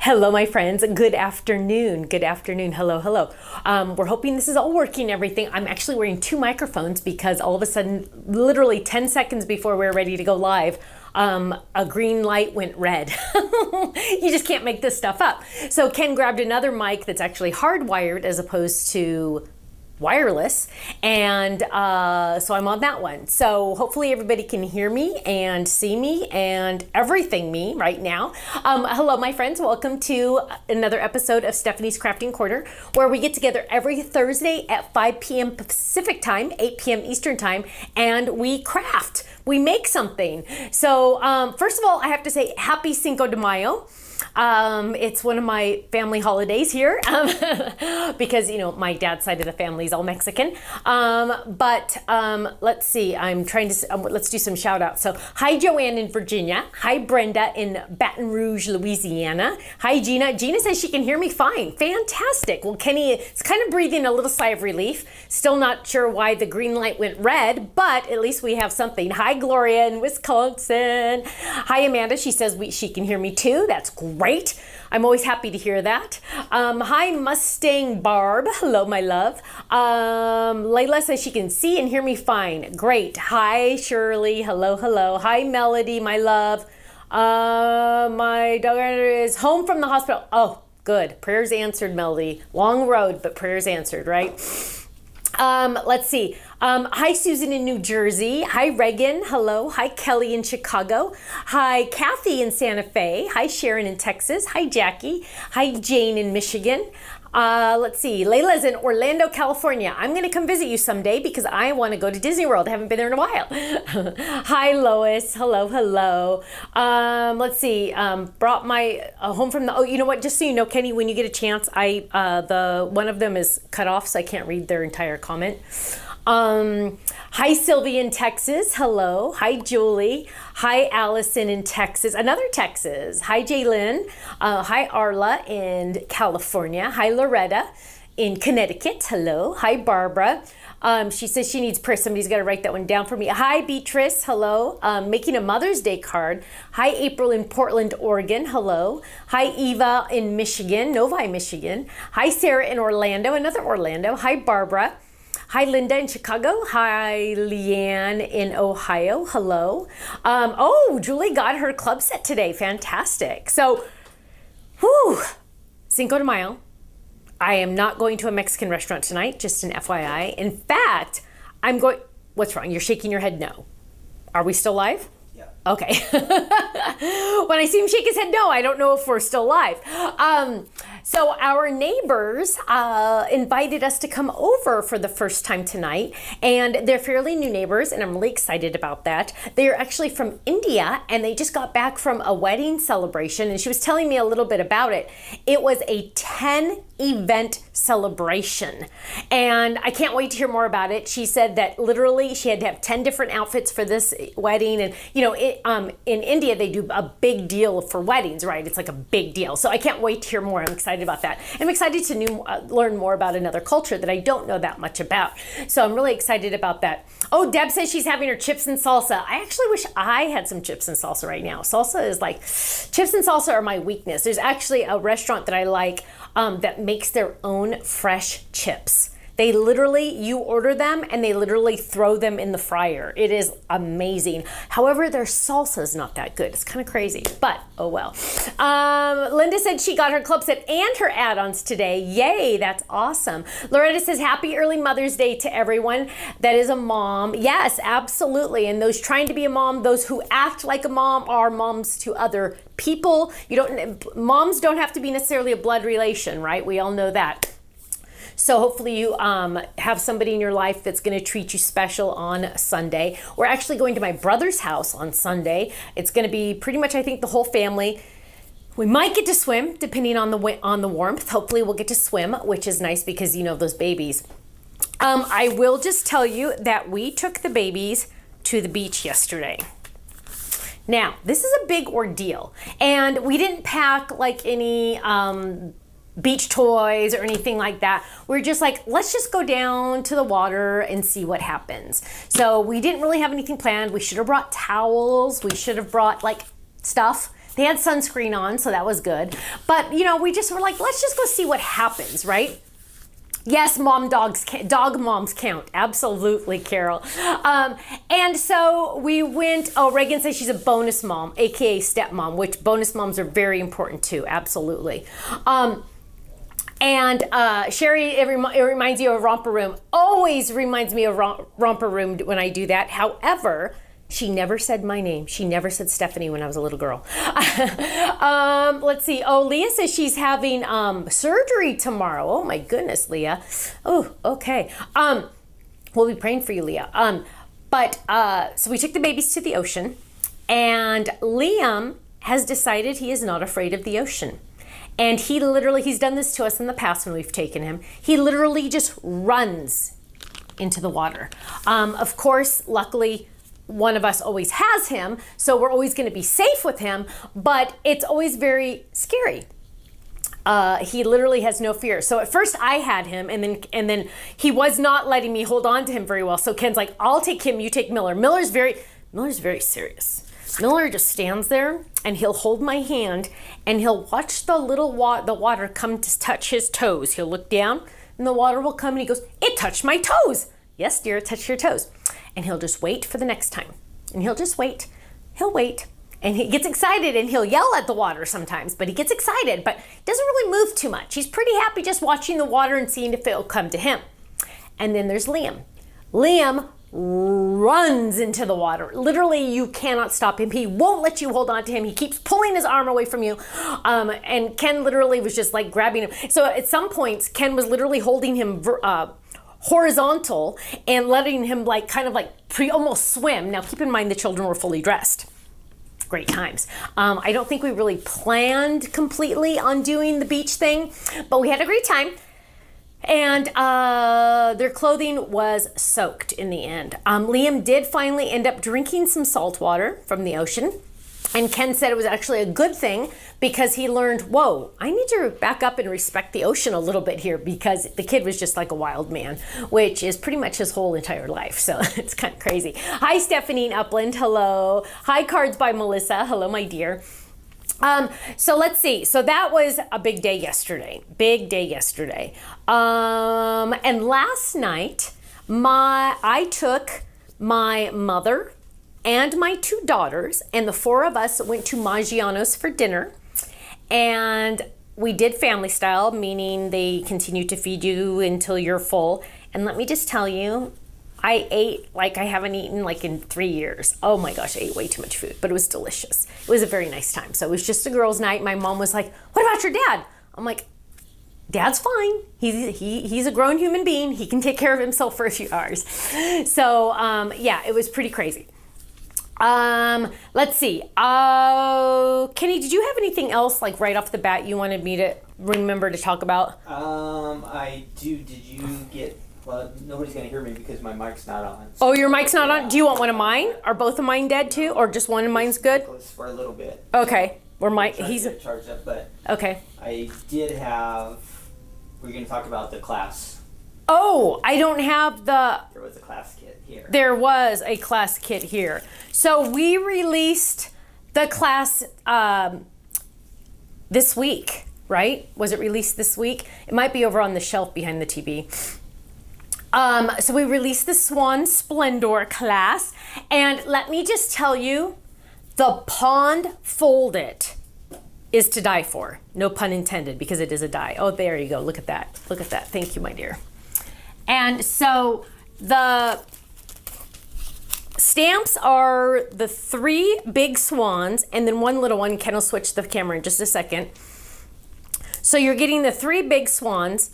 Hello, my friends. Good afternoon. Good afternoon. Hello, hello. We're hoping this is all working, everything. I'm actually wearing two microphones because all of a sudden, literally 10 seconds before we were ready to go live, a green light went red. You just can't make this stuff up. So Ken grabbed another mic that's actually hardwired as opposed to wireless, and so I'm on that one. So hopefully everybody can hear me and see me and everything me right now. Hello, my friends. Welcome to another episode of Stephanie's Crafting Corner, where we get together every Thursday at 5 p.m. Pacific time, 8 p.m. Eastern time, and we craft. We make something. So first of all, I have to say happy Cinco de Mayo. It's one of my family holidays here because, you know, my dad's side of the family is all Mexican. Let's see, I'm trying to, let's do some shout outs. So hi, Joanne in Virginia. Hi, Brenda in Baton Rouge, Louisiana. Hi, Gina. Gina says she can hear me fine. Fantastic. Well, Kenny is kind of breathing a little sigh of relief. Still not sure why the green light went red, but at least we have something. Hi, Gloria in Wisconsin. Hi, Amanda. She says she can hear me too. That's great. I'm always happy to hear that. Hi, Mustang Barb. Hello, my love. Layla says she can see and hear me fine. Great. Hi, Shirley. Hello, hello. Hi, Melody, my love. My daughter is home from the hospital. Oh, good. Prayers answered, Melody. Long road, but prayers answered, right? Let's see. Hi, Susan in New Jersey. Hi, Reagan. Hello. Hi, Kelly in Chicago. Hi, Kathy in Santa Fe. Hi, Sharon in Texas. Hi, Jackie. Hi, Jane in Michigan. Let's see. Layla's in Orlando, California. I'm going to come visit you someday because I want to go to Disney World. I haven't been there in a while. Hi, Lois. Hello, hello. Let's see. Brought my home from the, oh, you know what? Just so you know, Kenny, when you get a chance, one of them is cut off, so I can't read their entire comment. Hi, Sylvia in Texas. Hello. Hi, Julie. Hi, Allison in Texas. Another Texas. Hi, Jaylyn. Hi, Arla in California. Hi, Loretta in Connecticut. Hello. Hi, Barbara. She says she needs prayer. Somebody's got to write that one down for me. Hi, Beatrice. Hello. Making a Mother's Day card. Hi, April in Portland, Oregon. Hello. Hi, Eva in Michigan, Novi, Michigan. Hi, Sarah in Orlando. Another Orlando. Hi, Barbara. Hi, Linda in Chicago. Hi, Leanne in Ohio. Hello. Oh, Julie got her club set today. Fantastic. So, Cinco de Mayo. I am not going to a Mexican restaurant tonight, just an FYI. In fact, I'm going, what's wrong? You're shaking your head no. Are we still live? Yeah. Okay. When I see him shake his head no, I don't know if we're still live. So our neighbors invited us to come over for the first time tonight, and they're fairly new neighbors, and I'm really excited about that. They're actually from India, and they just got back from a wedding celebration, and she was telling me a little bit about it. It was a 10-event celebration, and I can't wait to hear more about it. She said that literally she had to have 10 different outfits for this wedding, and you know, in India they do a big deal for weddings, right? It's like a big deal. So I can't wait to hear more. I'm excited about that. I'm excited to learn more about another culture that I don't know that much about. So I'm really excited about that. Oh, Deb says she's having her chips and salsa. I actually wish I had some chips and salsa right now. Salsa is like, chips and salsa are my weakness. There's actually a restaurant that I like that makes their own fresh chips. They literally, you order them and they literally throw them in the fryer. It is amazing. However, their salsa is not that good. It's kind of crazy, but oh well. Linda said she got her club set and her add-ons today. Yay, that's awesome. Loretta says happy early Mother's Day to everyone that is a mom. Yes, absolutely. And those trying to be a mom, those who act like a mom are moms to other people. Moms don't have to be necessarily a blood relation, right? We all know that. So hopefully you have somebody in your life that's going to treat you special on Sunday. We're actually going to my brother's house on Sunday. It's going to be pretty much, I think, the whole family. We might get to swim, depending on the warmth. Hopefully we'll get to swim, which is nice because, you know, those babies. I will just tell you that we took the babies to the beach yesterday. Now, this is a big ordeal, and we didn't pack like any beach toys or anything like that. We're just like, let's just go down to the water and see what happens. So we didn't really have anything planned. We should have brought towels. We should have brought like stuff They had sunscreen on, so that was good. But, we just were like, let's just go see what happens, right? Yes, dog moms count. Absolutely, Carol. And so we went, Reagan says she's a bonus mom, AKA stepmom, which bonus moms are very important too. Absolutely. And Sherry, it reminds you of Romper Room. Always reminds me of Romper Room when I do that. However, she never said my name. She never said Stephanie when I was a little girl. Let's see. Oh, Leah says she's having surgery tomorrow. Oh my goodness, Leah. Oh, okay. We'll be praying for you, Leah. So we took the babies to the ocean, and Liam has decided he is not afraid of the ocean. And he's done this to us in the past when we've taken him. He literally just runs into the water. Of course, luckily, one of us always has him, so we're always going to be safe with him, but it's always very scary. He literally has no fear. So at first I had him, and then he was not letting me hold on to him very well. So Ken's like, I'll take him, you take Miller. Miller's very serious. Miller just stands there, and he'll hold my hand, and he'll watch the water come to touch his toes. He'll look down, and the water will come, and he goes, it touched my toes. Yes, dear, it touched your toes. And he'll just wait for the next time. And he'll just wait. He'll wait. And he gets excited, and he'll yell at the water sometimes, but he gets excited, but doesn't really move too much. He's pretty happy just watching the water and seeing if it'll come to him. And then there's Liam. Liam runs into the water. Literally, you cannot stop him. He won't let you hold on to him. He keeps pulling his arm away from you. And Ken literally was just like grabbing him. So at some points, Ken was literally holding him horizontal and letting him almost swim. Now keep in mind the children were fully dressed. Great times. I don't think we really planned completely on doing the beach thing, but we had a great time. And their clothing was soaked in the end. Liam did finally end up drinking some salt water from the ocean. And Ken said it was actually a good thing because he learned, whoa, I need to back up and respect the ocean a little bit here, because the kid was just like a wild man, which is pretty much his whole entire life. So it's kind of crazy. Hi, Stephanie in Upland. Hello. Hi, Cards by Melissa. Hello, my dear. So let's see. So that was a big day yesterday. And last night, I took my mother and my two daughters, and the four of us went to Maggiano's for dinner. And we did family style, meaning they continue to feed you until you're full. And let me just tell you, I ate like I haven't eaten like in 3 years. Oh my gosh, I ate way too much food, but it was delicious. It was a very nice time. So it was just a girls' night. My mom was like, what about your dad? I'm like, Dad's fine. He's a grown human being. He can take care of himself for a few hours. So yeah, it was pretty crazy. Let's see. Kenny, did you have anything else like right off the bat you wanted me to remember to talk about? I do. Did you get... Well, nobody's going to hear me because my mic's not on. So your mic's not on? Do you want one of mine? Are both of mine dead too? Or just one of mine's good? For a little bit. Okay. He's charged up, but... Okay. I did have... We're going to talk about the class. Oh, I don't have the... There was a class kit here. There was a class kit here. So we released the class this week, right? Was it released this week? It might be over on the shelf behind the TV. So we released the Swan Splendor class, and let me just tell you, the pond folded is to die for. No pun intended, because it is a die. Oh, there you go. Look at that. Look at that. Thank you, my dear. And so the stamps are the 3 big swans and then one little one. Ken will switch the camera in just a second. So you're getting the 3 big swans.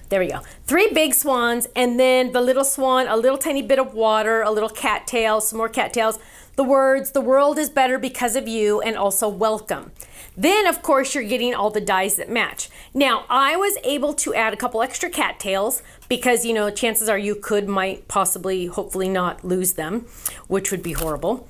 There we go. 3 big swans, and then the little swan, a little tiny bit of water, a little cattail, some more cattails. The words, the world is better because of you, and also welcome. Then, of course, you're getting all the dies that match. Now, I was able to add a couple extra cattails because, you know, chances are you might, possibly, hopefully not lose them, which would be horrible.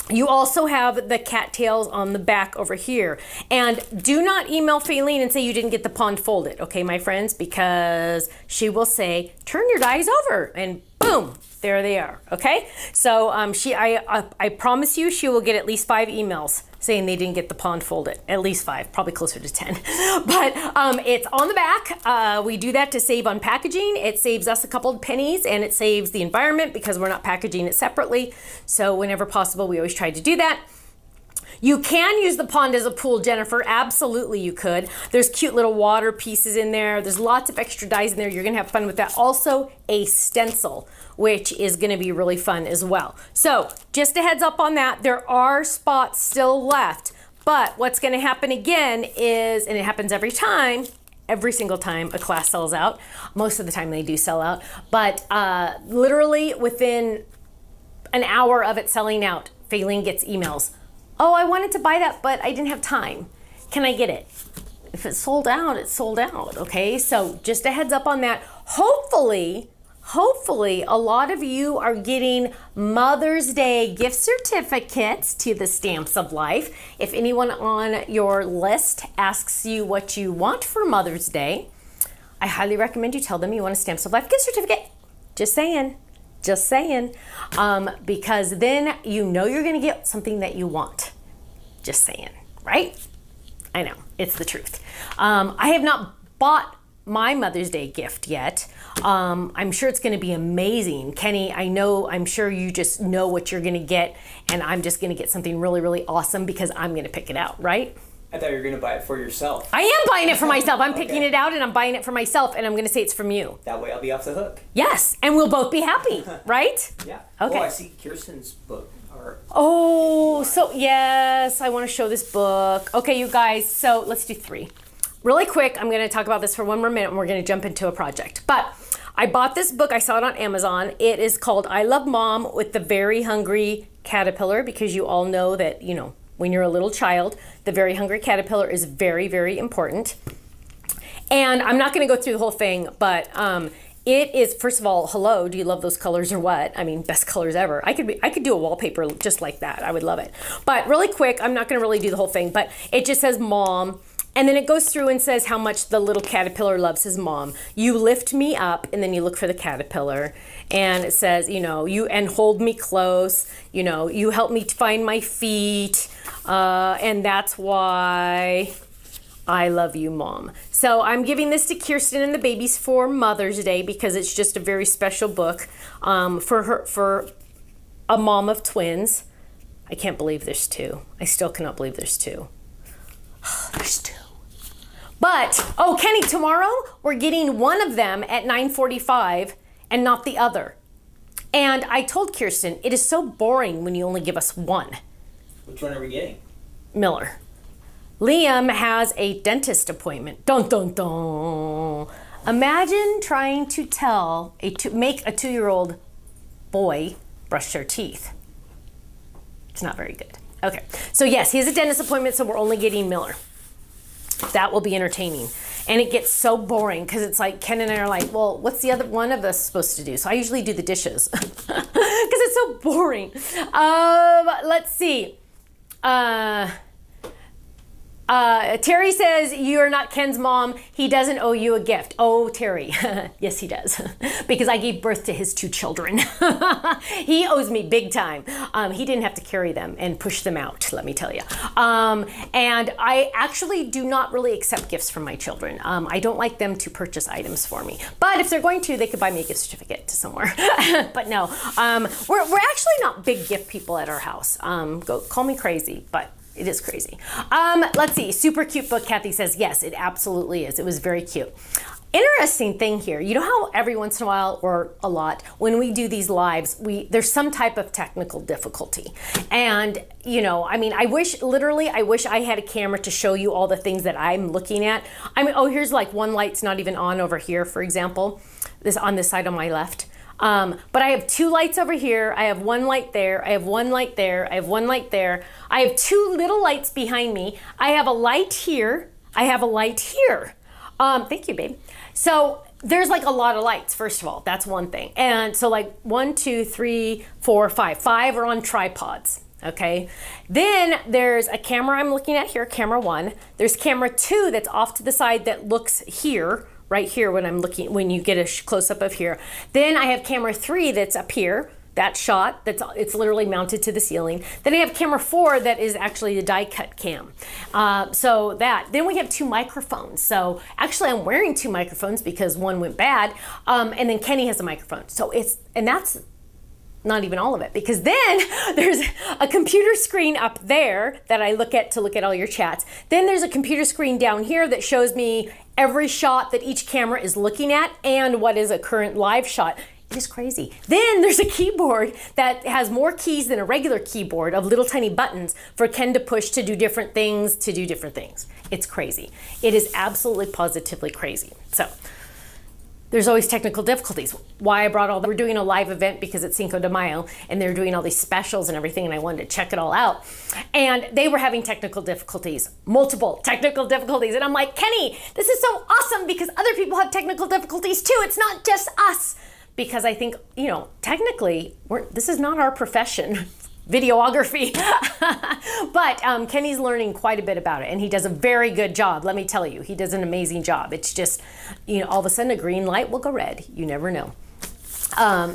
You also have the cattails on the back over here. And do not email Faylene and say you didn't get the pond folded, okay, my friends? Because she will say, turn your dies over, and boom, there they are, okay? So I promise you she will get at least 5 emails saying they didn't get the pond folded. At least 5, probably closer to 10. But it's on the back. We do that to save on packaging. It saves us a couple of pennies, and it saves the environment because we're not packaging it separately. So whenever possible, we always try to do that. You can use the pond as a pool, Jennifer. Absolutely, you could. There's cute little water pieces in there. There's lots of extra dies in there. You're gonna have fun with that. Also, a stencil, which is gonna be really fun as well. So, just a heads up on that. There are spots still left, but what's gonna happen again is, and it happens every single time a class sells out. Most of the time they do sell out, but literally within an hour of it selling out, Faylene gets emails. Oh, I wanted to buy that, but I didn't have time. Can I get it? If it's sold out, it's sold out, okay? So just a heads up on that. Hopefully, a lot of you are getting Mother's Day gift certificates to the Stamps of Life. If anyone on your list asks you what you want for Mother's Day, I highly recommend you tell them you want a Stamps of Life gift certificate. Just saying. Because then you know you're gonna get something that you want. Just saying, right? I know, it's the truth. I have not bought my Mother's Day gift yet. I'm sure it's gonna be amazing. Kenny, I'm sure you just know what you're gonna get, and I'm just gonna get something really, really awesome because I'm gonna pick it out, right? I thought you were going to buy it for yourself. I am buying it for myself. I'm picking it out and I'm buying it for myself, and I'm going to say it's from you. That way I'll be off the hook. Yes, and we'll both be happy, right? Yeah. Okay. Oh, I see Kirsten's book. So yes, I want to show this book. Okay, you guys, so let's do 3. Really quick, I'm going to talk about this for 1 more minute and we're going to jump into a project. But I bought this book. I saw it on Amazon. It is called I Love Mom with the Very Hungry Caterpillar, because you all know that, when you're a little child, the very hungry caterpillar is very, very important. And I'm not going to go through the whole thing, but it is, first of all, hello, do you love those colors or what? I mean, best colors ever. I could do a wallpaper just like that. I would love it. But really quick, I'm not going to really do the whole thing, but it just says mom. And then it goes through and says how much the little caterpillar loves his mom. You lift me up, and then you look for the caterpillar. And it says, you and hold me close. You help me find my feet. And that's why I love you, Mom. So I'm giving this to Kirsten and the babies for Mother's Day because it's just a very special book for a mom of twins. I can't believe there's 2. I still cannot believe there's 2. There's 2. But, Kenny, tomorrow we're getting one of them at 9:45 and not the other. And I told Kirsten, it is so boring when you only give us one. Which one are we getting? Miller. Liam has a dentist appointment. Dun, dun, dun. Imagine trying to make a 2-year-old boy brush their teeth. It's not very good. Okay, so yes, he has a dentist appointment, so we're only getting Miller. That will be entertaining. And it gets so boring because it's like Ken and I are like, well, what's the other one of us supposed to do? So I usually do the dishes because it's so boring. Let's see. Terry says, you're not Ken's mom. He doesn't owe you a gift. Oh, Terry. Yes, he does. Because I gave birth to his 2 children. He owes me big time. He didn't have to carry them and push them out, let me tell you. And I actually do not really accept gifts from my children. I don't like them to purchase items for me. But if they're going to, they could buy me a gift certificate to somewhere. But no, we're actually not big gift people at our house. Call me crazy, but it is crazy. Let's see. Super cute book. Kathy says, yes, it absolutely is. It was very cute. Interesting thing here. You know how every once in a while, or a lot, when we do these lives, there's some type of technical difficulty. And, I wish I had a camera to show you all the things that I'm looking at. Here's like one light's not even on over here, for example, on this side on my left. But I have 2 lights over here. I have 1 light there. I have 1 light there. I have 1 light there. I have 2 little lights behind me. I have a light here. I have a light here. Thank you, babe. So there's like a lot of lights, first of all. That's one thing. And so like 1, 2, 3, 4, 5. 5 are on tripods. Okay. Then there's a camera I'm looking at here, camera 1. There's camera 2 that's off to the side that looks here, right here when I'm looking, when you get a close up of here. Then I have camera 3 that's up here. That shot, it's literally mounted to the ceiling. Then I have camera 4 that is actually the die cut cam. Then we have 2 microphones. So actually I'm wearing 2 microphones because one went bad. And then Kenny has a microphone. And that's not even all of it, because then there's a computer screen up there that I look at to look at all your chats. Then there's a computer screen down here that shows me every shot that each camera is looking at and what is a current live shot. It is crazy. Then there's a keyboard that has more keys than a regular keyboard of little tiny buttons for Ken to push to do different things, It's crazy. It is absolutely positively crazy. So there's always technical difficulties. Why I brought all that. We're doing a live event because it's Cinco de Mayo and they're doing all these specials and everything, and I wanted to check it all out. And they were having technical difficulties, multiple technical difficulties. And I'm like, Kenny, this is so awesome because other people have technical difficulties too. It's not just us. Because I think, technically, this is not our profession, videography. But Kenny's learning quite a bit about it, and he does a very good job. Let me tell you, he does an amazing job. It's just, all of a sudden a green light will go red. You never know.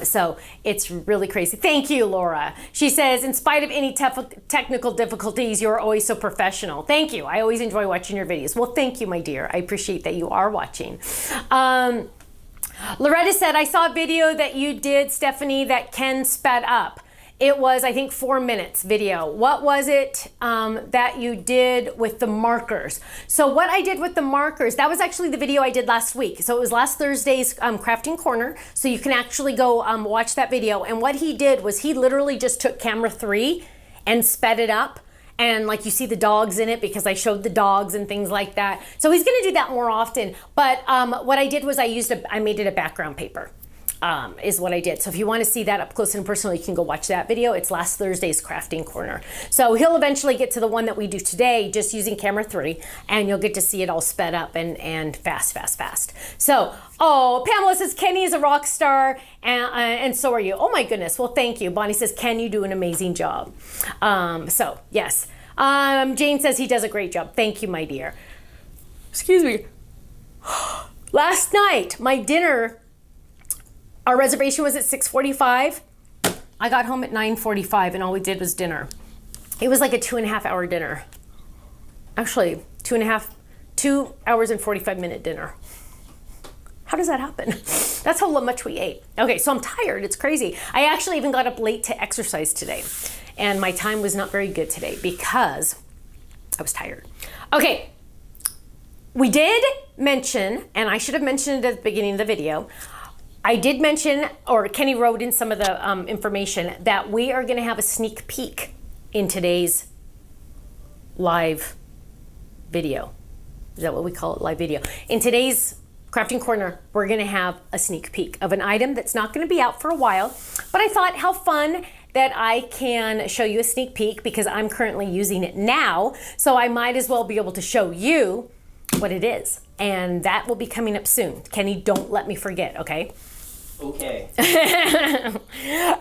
So it's really crazy. Thank you, Laura. She says, in spite of any technical difficulties, you're always so professional. Thank you. I always enjoy watching your videos. Well, thank you, my dear. I appreciate that you are watching. Loretta said, I saw a video that you did, Stephanie, that Ken sped up. It was, I think, 4 minutes video. What was it that you did with the markers? So what I did with the markers, that was actually the video I did last week. So it was last Thursday's Crafting Corner. So you can actually go watch that video. And what he did was he literally just took camera 3 and sped it up. And like you see the dogs in it because I showed the dogs and things like that. So he's gonna do that more often. But what I did was I made it a background paper, is what I did. So if you wanna see that up close and personal, you can go watch that video. It's last Thursday's Crafting Corner. So he'll eventually get to the one that we do today, just using camera 3, and you'll get to see it all sped up and fast. So, Pamela says, Kenny is a rock star, and so are you. Oh my goodness, well, thank you. Bonnie says, Ken, you do an amazing job. So, yes. Jane says he does a great job. Thank you, my dear. Excuse me. Last night, my dinner, our reservation was at 6:45. I got home at 9:45 and all we did was dinner. It was like a 2.5 hour dinner. Actually, 2 hours and 45-minute dinner. How does that happen? That's how much we ate. Okay, so I'm tired. It's crazy. I actually even got up late to exercise today. And my time was not very good today because I was tired. Okay, we did mention, and I should have mentioned it at the beginning of the video, I did mention, or Kenny wrote in some of the information, that we are gonna have a sneak peek in today's live video. Is that what we call it, live video? In today's Crafting Corner, we're gonna have a sneak peek of an item that's not gonna be out for a while, but I thought how fun that I can show you a sneak peek because I'm currently using it now, so I might as well be able to show you what it is. And that will be coming up soon. Kenny, don't let me forget, okay? Okay.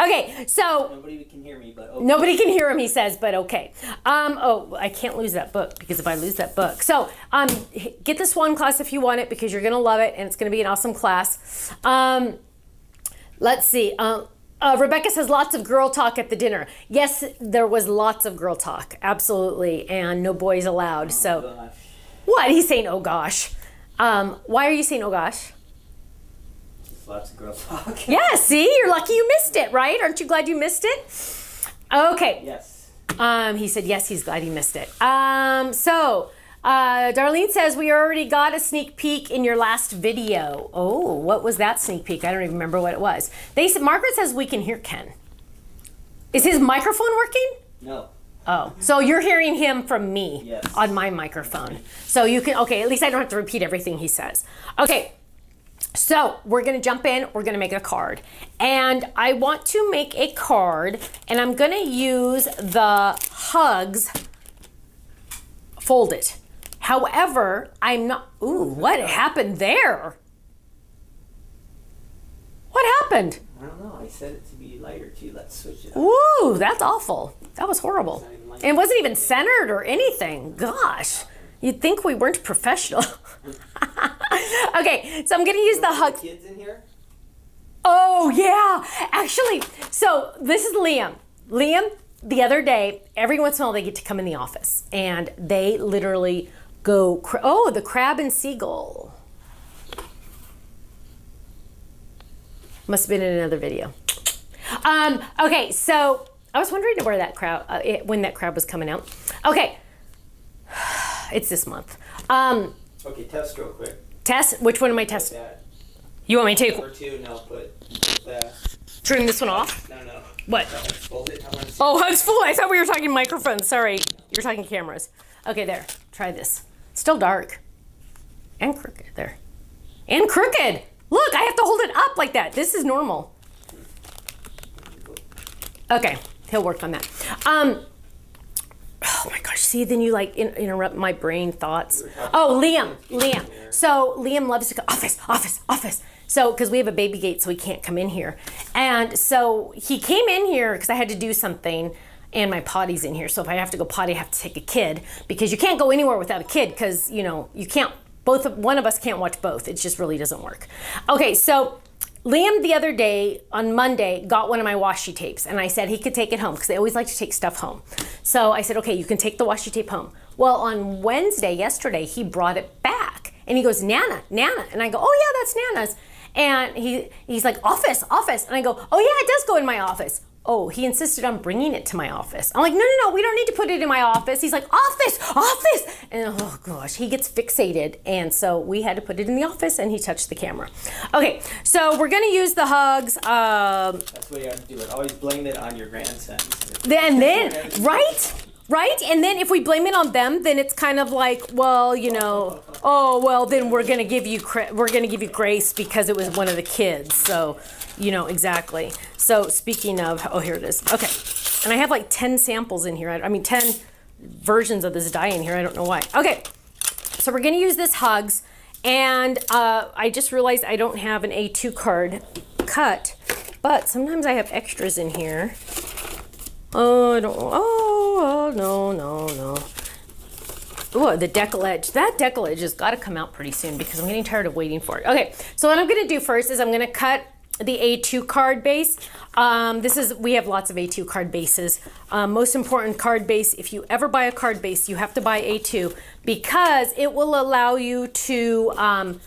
Okay, so nobody can hear me, but okay. Nobody can hear him, he says, but okay. I can't lose that book because if I lose that book. So get the Swan class if you want it because you're gonna love it and it's gonna be an awesome class. Let's see. Rebecca says lots of girl talk at the dinner. Yes, there was lots of girl talk, absolutely, and no boys allowed. Oh, so, gosh. What? He's saying, oh gosh. Why are you saying, oh gosh? Lots of girl talk. Yeah, see, you're lucky you missed it, right? Aren't you glad you missed it? Okay. Yes. He said, yes, he's glad he missed it. Darlene says, we already got a sneak peek in your last video. Oh, what was that sneak peek? I don't even remember what it was. Margaret says we can hear Ken. Is his microphone working? No. Oh, so you're hearing him from me. Yes. On my microphone. So you can, okay, at least I don't have to repeat everything he says. Okay. So we're gonna jump in, we're gonna make a card. And I want to make a card and I'm gonna use the Hugs Fold It. However, I'm not, ooh, what happened there? What happened? I don't know. I set it to be lighter too. Let's switch it up. Ooh, that's awful. That was horrible. And it wasn't even centered or anything. Gosh, you'd think we weren't professional. Okay, so I'm gonna use the hug. Kids in here? Oh yeah, actually, so this is Liam. Liam, the other day, every once in a while they get to come in the office and they literally go, oh, the crab and seagull. Must have been in another video. Okay, so I was wondering where that crab, when that crab was coming out. Okay, it's this month. Okay, test real quick. Test? Which one am I testing? That. You want me to Number 2, no, put that. trim this one off? No. What? Fold it. I want to see. Oh, I was full. I thought we were talking microphones. Sorry, you're talking cameras. Okay, there. Try this. Still dark. And crooked. There. And crooked. Look, I have to hold it up like that. This is normal. Okay, he'll work on that. Oh my gosh, see, then you like interrupt my brain thoughts. Oh, Liam. So Liam loves to go, office. So, because we have a baby gate, so he can't come in here. And so he came in here because I had to do something and my potty's in here. So if I have to go potty, I have to take a kid because you can't go anywhere without a kid because, you know, you can't, one of us can't watch both. It just really doesn't work. Okay, so Liam the other day on Monday got one of my washi tapes and I said he could take it home because they always like to take stuff home. So I said, okay, you can take the washi tape home. Well, on Wednesday, yesterday, he brought it back and he goes, Nana. And I go, oh yeah, that's Nana's. And he's like, office. And I go, oh yeah, it does go in my office. Oh, he insisted on bringing it to my office. I'm like, no, we don't need to put it in my office. He's like, office. And oh gosh, he gets fixated. And so we had to put it in the office and he touched the camera. Okay, so we're gonna use the hugs. That's what you have to do. Always blame it on your grandson. Then, right? And then if we blame it on them, then it's kind of like, well, you know, oh, well, then we're gonna give you grace because it was one of the kids. So, you know, exactly. So speaking of, oh, here it is. Okay, and I have like 10 samples in here. I mean, 10 versions of this dye in here. I don't know why. Okay, so we're gonna use this hugs, and I just realized I don't have an A2 card cut, but sometimes I have extras in here. Oh, I don't. Oh, no. Oh, the decal edge. That decal edge has got to come out pretty soon because I'm getting tired of waiting for it. Okay, so what I'm going to do first is I'm going to cut the A2 card base. We have lots of A2 card bases. Most important card base, if you ever buy a card base, you have to buy A2 because it will allow you to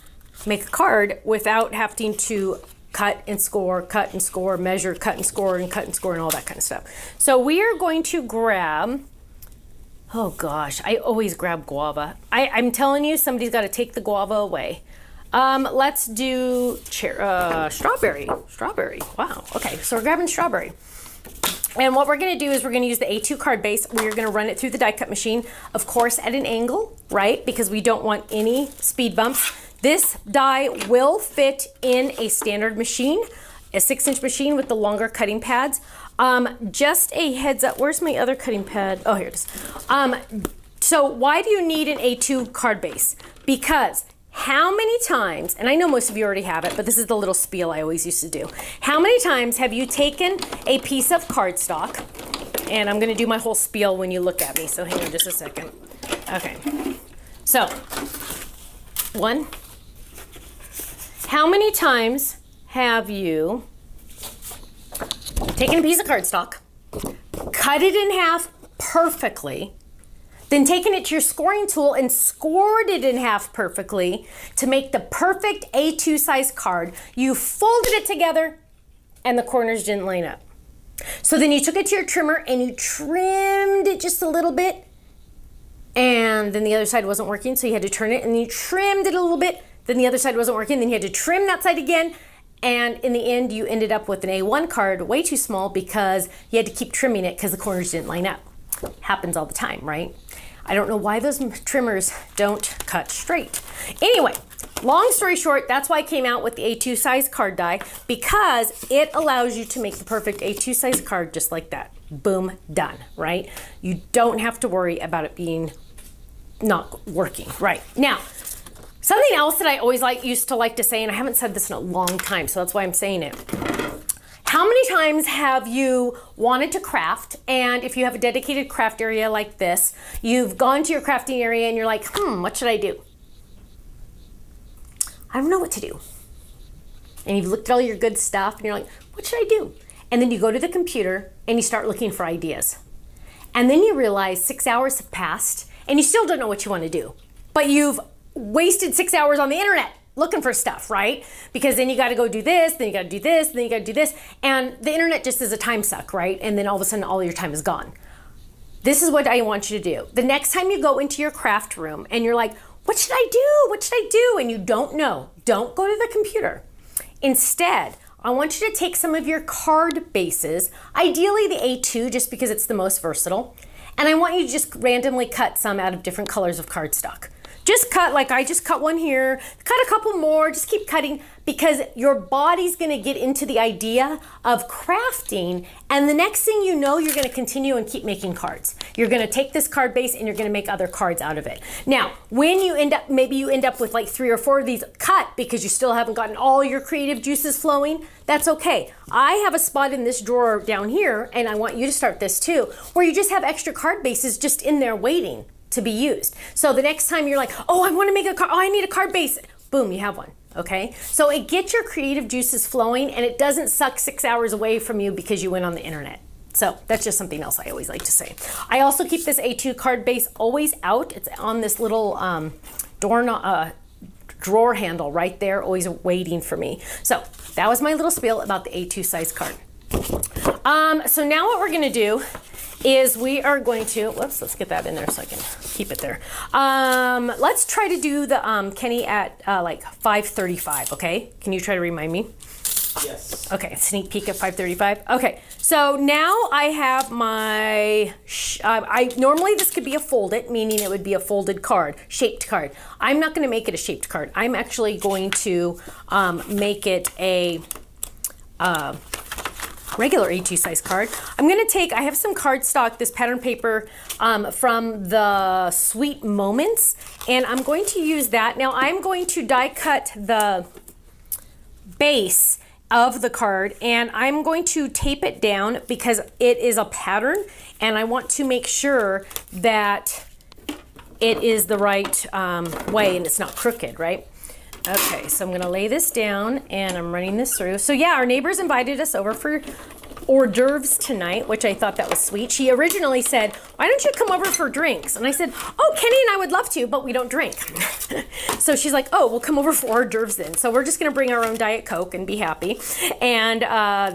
make a card without having to cut and score, measure, cut and score, and all that kind of stuff. So we are going to grab, oh gosh, I always grab guava. I'm telling you, somebody's got to take the guava away. Let's do strawberry. Wow, okay, so we're grabbing strawberry. And what we're gonna do is we're gonna use the A2 card base. We're gonna run it through the die cut machine, of course at an angle, right? Because we don't want any speed bumps. This die will fit in a standard machine, a 6-inch machine with the longer cutting pads. Just a heads up, where's my other cutting pad? Oh, here it is. So why do you need an A2 card base? Because how many times, and I know most of you already have it, but this is the little spiel I always used to do. How many times have you taken a piece of cardstock, and I'm gonna do my whole spiel when you look at me, so hang on just a second. Okay, so, one, how many times have you taken a piece of cardstock, cut it in half perfectly, then taken it to your scoring tool and scored it in half perfectly to make the perfect A2 size card? You folded it together and the corners didn't line up. So then you took it to your trimmer and you trimmed it just a little bit, and then the other side wasn't working, so you had to turn it, and you trimmed it a little bit, then the other side wasn't working, then you had to trim that side again, and in the end you ended up with an A1 card way too small because you had to keep trimming it because the corners didn't line up. Happens all the time, right? I don't know why those trimmers don't cut straight. Anyway, long story short, that's why I came out with the A2 size card die, because it allows you to make the perfect A2 size card just like that. Boom, done, right? You don't have to worry about it being not working, right? Now, Something else that I always used to like to say, and I haven't said this in a long time, so that's why I'm saying it. How many times have you wanted to craft, and if you have a dedicated craft area like this, you've gone to your crafting area and you're like, what should I do? I don't know what to do. And you've looked at all your good stuff and you're like, what should I do? And then you go to the computer and you start looking for ideas. And then you realize 6 hours have passed and you still don't know what you want to do. But you've wasted 6 hours on the internet looking for stuff, right? Because then you got to go do this, then you got to do this, then you got to do this. And the internet just is a time suck, right? And then all of a sudden all your time is gone. This is what I want you to do. The next time you go into your craft room and you're like, what should I do? What should I do? And you don't know, don't go to the computer. Instead, I want you to take some of your card bases, ideally the A2 just because it's the most versatile, and I want you to just randomly cut some out of different colors of cardstock. Just cut, like I just cut one here, cut a couple more, just keep cutting because your body's gonna get into the idea of crafting, and the next thing you know, you're gonna continue and keep making cards. You're gonna take this card base and you're gonna make other cards out of it. Now, when you end up, maybe you end up with like 3 or 4 of these cut because you still haven't gotten all your creative juices flowing, that's okay. I have a spot in this drawer down here, and I want you to start this too, where you just have extra card bases just in there waiting to be used. So the next time you're like, oh, I want to make a card, oh, I need a card base. Boom, you have one, okay? So it gets your creative juices flowing and it doesn't suck 6 hours away from you because you went on the internet. So that's just something else I always like to say. I also keep this A2 card base always out. It's on this little drawer handle right there, always waiting for me. So that was my little spiel about the A2 size card. So now what we're gonna do is we are going to, let's get that in there so I can keep it there. Let's try to do the Kenny at like 5:35, okay? Can you try to remind me? Yes. Okay, sneak peek at 5:35. Okay, so now I have my, normally this could be a folded, meaning it would be a folded card, shaped card. I'm not gonna make it a shaped card. I'm actually going to make it a, regular A2 size card. I'm gonna take, I have some cardstock, this pattern paper from the Sweet Moments, and I'm going to use that. Now I'm going to die cut the base of the card, and I'm going to tape it down because it is a pattern, and I want to make sure that it is the right way and it's not crooked, right? Okay, so I'm gonna lay this down and I'm running this through. So yeah, our neighbors invited us over for hors d'oeuvres tonight, which I thought that was sweet. She originally said, why don't you come over for drinks? And I said, oh, Kenny and I would love to, but we don't drink. So she's like, oh, we'll come over for hors d'oeuvres then. So we're just gonna bring our own Diet Coke and be happy. And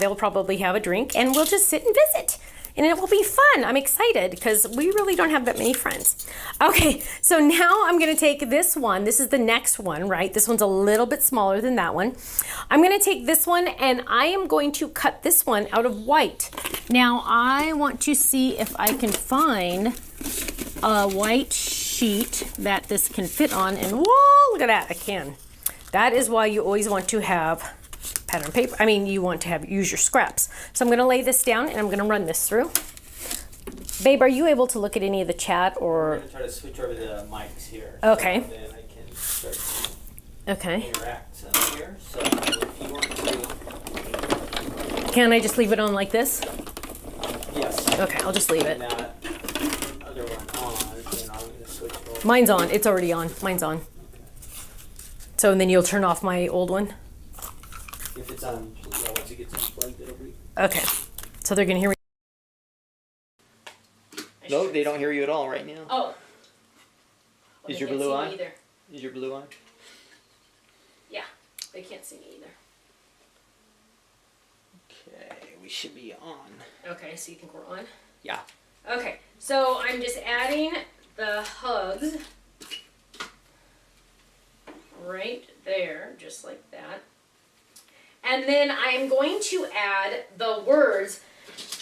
they'll probably have a drink and we'll just sit and visit. And it will be fun. I'm excited because we really don't have that many friends. Okay, so now I'm gonna take this one. This is the next one, right? This one's a little bit smaller than that one. I'm gonna take this one and I am going to cut this one out of white. Now I want to see if I can find a white sheet that this can fit on, and whoa, look at that, I can. That is why you always want to have pattern paper. I mean, you want to use your scraps. So I'm going to lay this down and I'm going to run this through. Babe, are you able to look at any of the chat or? I'm going to try to switch over the mics here. Okay. So then I can start to interact here. So if you want to. Can I just leave it on like this? Yes. Okay, I'll just leave it. That other one on, and I'm going to switch over. Mine's on. It's already on. Mine's on. So and then you'll turn off my old one? If it's on, once it gets unplugged, it'll be. Okay. So they're going to hear me. No, they don't hear you at all right now. Oh. Well, Is your blue on? Either. Is your blue on? Yeah, they can't see me either. Okay, we should be on. Okay, so you think we're on? Yeah. Okay, so I'm just adding the hugs right there, just like that. And then I'm going to add the words.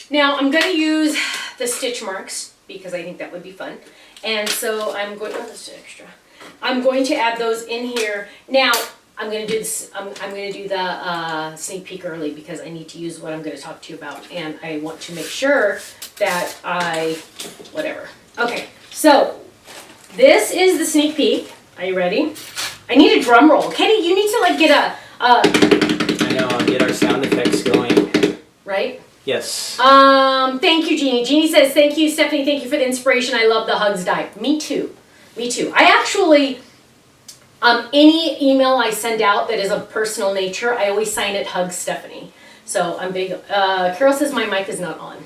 Now I'm going to use the stitch marks because I think that would be fun. And so I'm going, oh, that's extra. I'm going to add those in here. Now I'm going to do this, I'm going to do the sneak peek early because I need to use what I'm going to talk to you about. And I want to make sure that whatever. Okay, so this is the sneak peek. Are you ready? I need a drum roll. Kenny, you need to like get a I know, I'll get our sound effects going. Right? Yes. Thank you, Jeannie. Jeannie says, thank you, Stephanie. Thank you for the inspiration. I love the hugs dive. Me too. Me too. I actually, any email I send out that is of personal nature, I always sign it Hugs Stephanie. So I'm big. Carol says my mic is not on.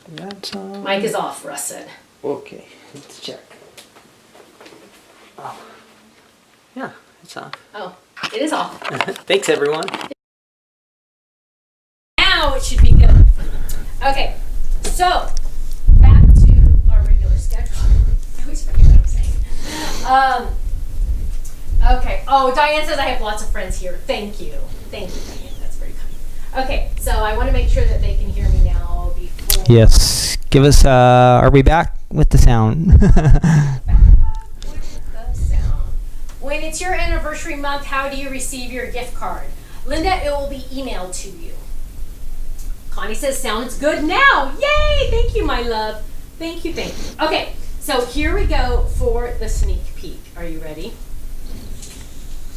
That's on. Mic is off, Russ said. Okay, let's check. Oh. Yeah, it's off. Oh, it is off. Thanks, everyone. Now it should be good. Okay, so back to our regular schedule. I always forget what I'm saying. Okay. Oh, Diane says I have lots of friends here. Thank you. Thank you, Diane. That's very kind. Okay, so I want to make sure that they can hear me now before. Yes. Give us, are we back with the sound? When it's your anniversary month, how do you receive your gift card? Linda, it will be emailed to you. Connie says, sounds good now. Yay! Thank you, my love. Thank you, thank you. Okay, so here we go for the sneak peek. Are you ready?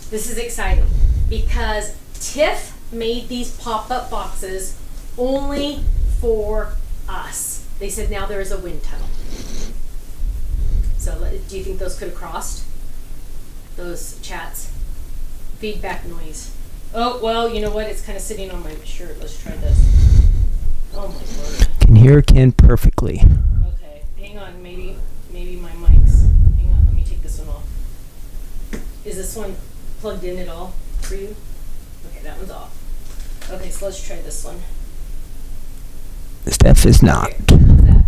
This is exciting because Tiff made these pop-up boxes only for us. They said now there is a wind tunnel. So do you think those could have crossed? Those chats? Feedback noise. Oh, well, you know what? It's kind of sitting on my shirt. Let's try this. Oh, my word. Can hear Ken perfectly. Okay, hang on. Maybe my mic's. Hang on, let me take this one off. Is this one plugged in at all for you? Okay, that one's off. Okay, so let's try this one. Steph is not. Okay, how's that?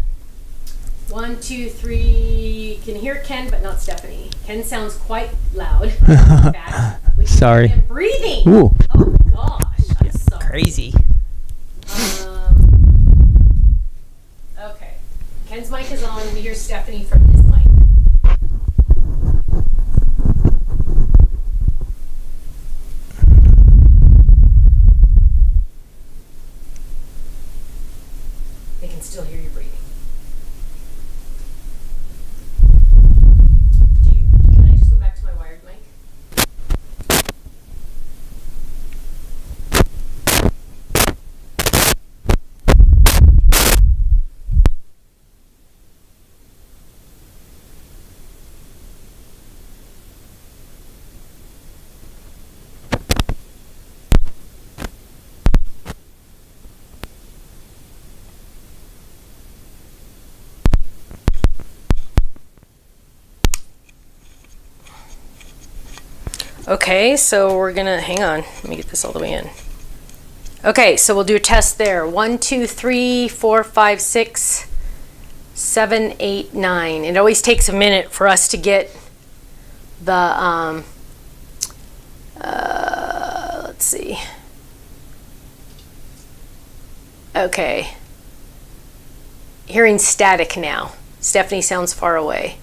1, 2, 3. Can hear Ken, but not Stephanie. Ken sounds quite loud. In fact, we can Sorry. hear him breathing. Ooh. Oh gosh, I'm sorry. Crazy. Okay. Ken's mic is on. We hear Stephanie from his mic. They can still hear you breathing. Can I just go back to my wired mic? Okay, so we're gonna, hang on, let me get this all the way in. Okay, so we'll do a test there. 1, 2, 3, 4, 5, 6, 7, 8, 9. It always takes a minute for us to get the, let's see. Okay. Hearing static now. Stephanie sounds far away.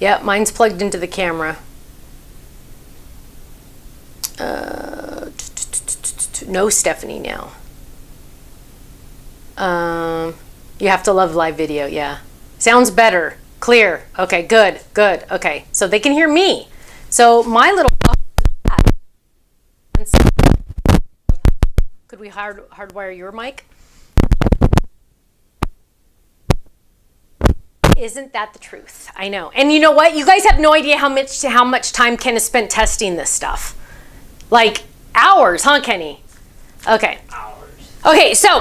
Yep, mine's plugged into the camera. No Stephanie now. You have to love live video, yeah. Sounds better, clear. Okay, good, good. Okay, so they can hear me. So my little could we hardwire your mic? Isn't that the truth? I know. And you know what? You guys have no idea how much time Ken has spent testing this stuff. Like hours, huh, Kenny? Okay. Hours. Okay, so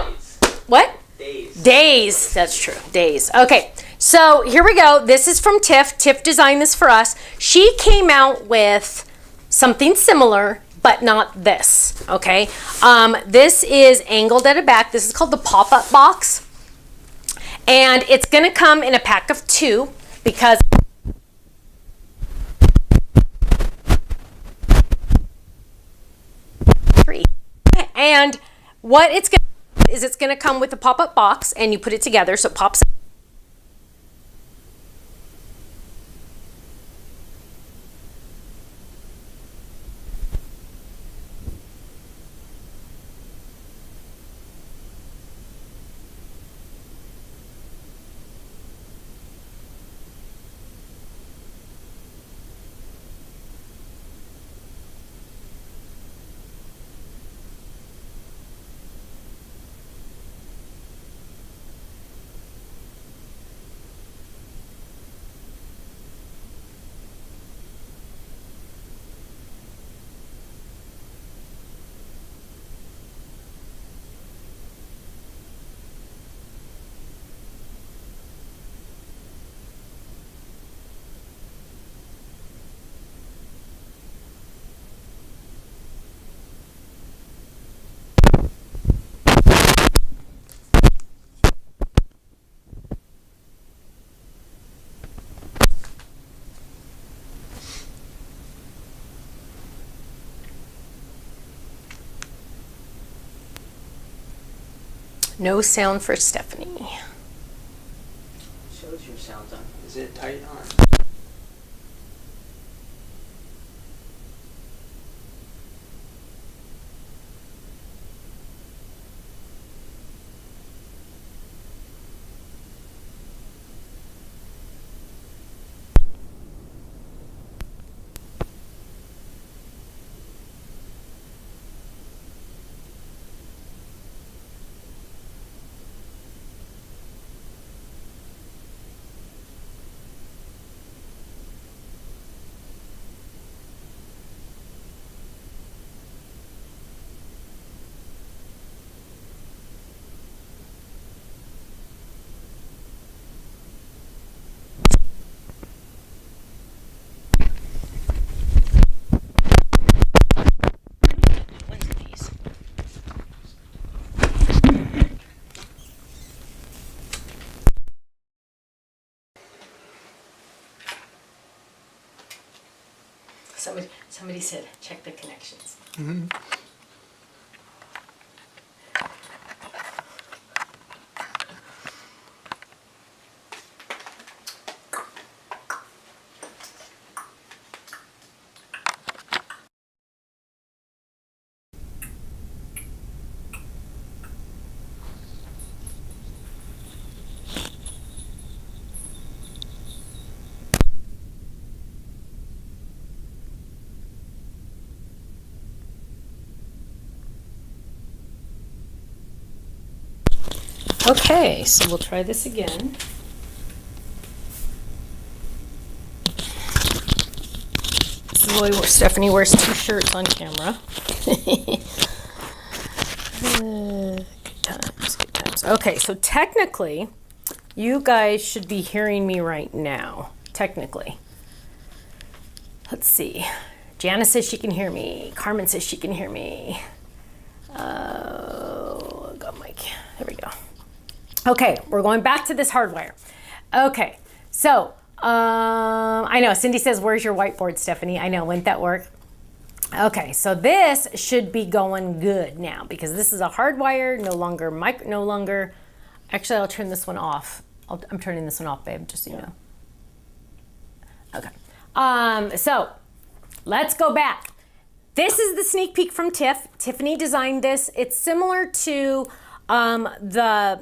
what? Days. Days. That's true. Days. Okay. So here we go. This is from Tiff. Tiff designed this for us. She came out with something similar, but not this. Okay. This is angled at a back. This is called the pop-up box. And it's going to come in a pack of 2 because and what it's going to do is it's going to come with a pop-up box and you put it together so it pops out. No sound for Stephanie. Shows your sounds on. Is it tight on? Somebody said, check the connections. Okay, so we'll try this again. This is why Stephanie wears 2 shirts on camera. Good times, good times. Okay, so technically, you guys should be hearing me right now. Technically. Let's see. Janice says she can hear me. Carmen says she can hear me. Got Mike. There we go. Okay, we're going back to this hardwire. Okay, so I know Cindy says, "Where's your whiteboard, Stephanie?" I know, wouldn't that work? Okay, so this should be going good now because this is a hardwire, no longer. Actually, I'll turn this one off. I'm turning this one off, babe, just so you know. Okay, so let's go back. This is the sneak peek from Tiff. Tiffany designed this. It's similar to the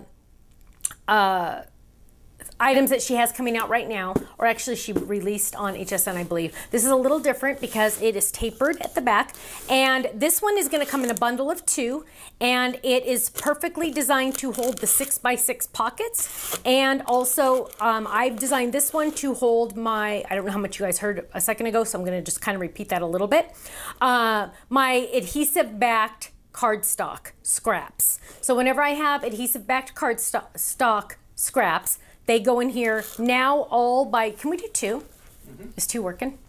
items that she has coming out right now, or actually she released on HSN, I believe. This is a little different because it is tapered at the back, and this one is going to come in a bundle of 2, and it is perfectly designed to hold the 6x6 pockets, and also I've designed this one to hold my, I don't know how much you guys heard a second ago, so I'm going to just kind of repeat that a little bit, my adhesive backed cardstock scraps. So whenever I have adhesive backed cardstock scraps, they go in here now all by, can we do 2? Is 2 working?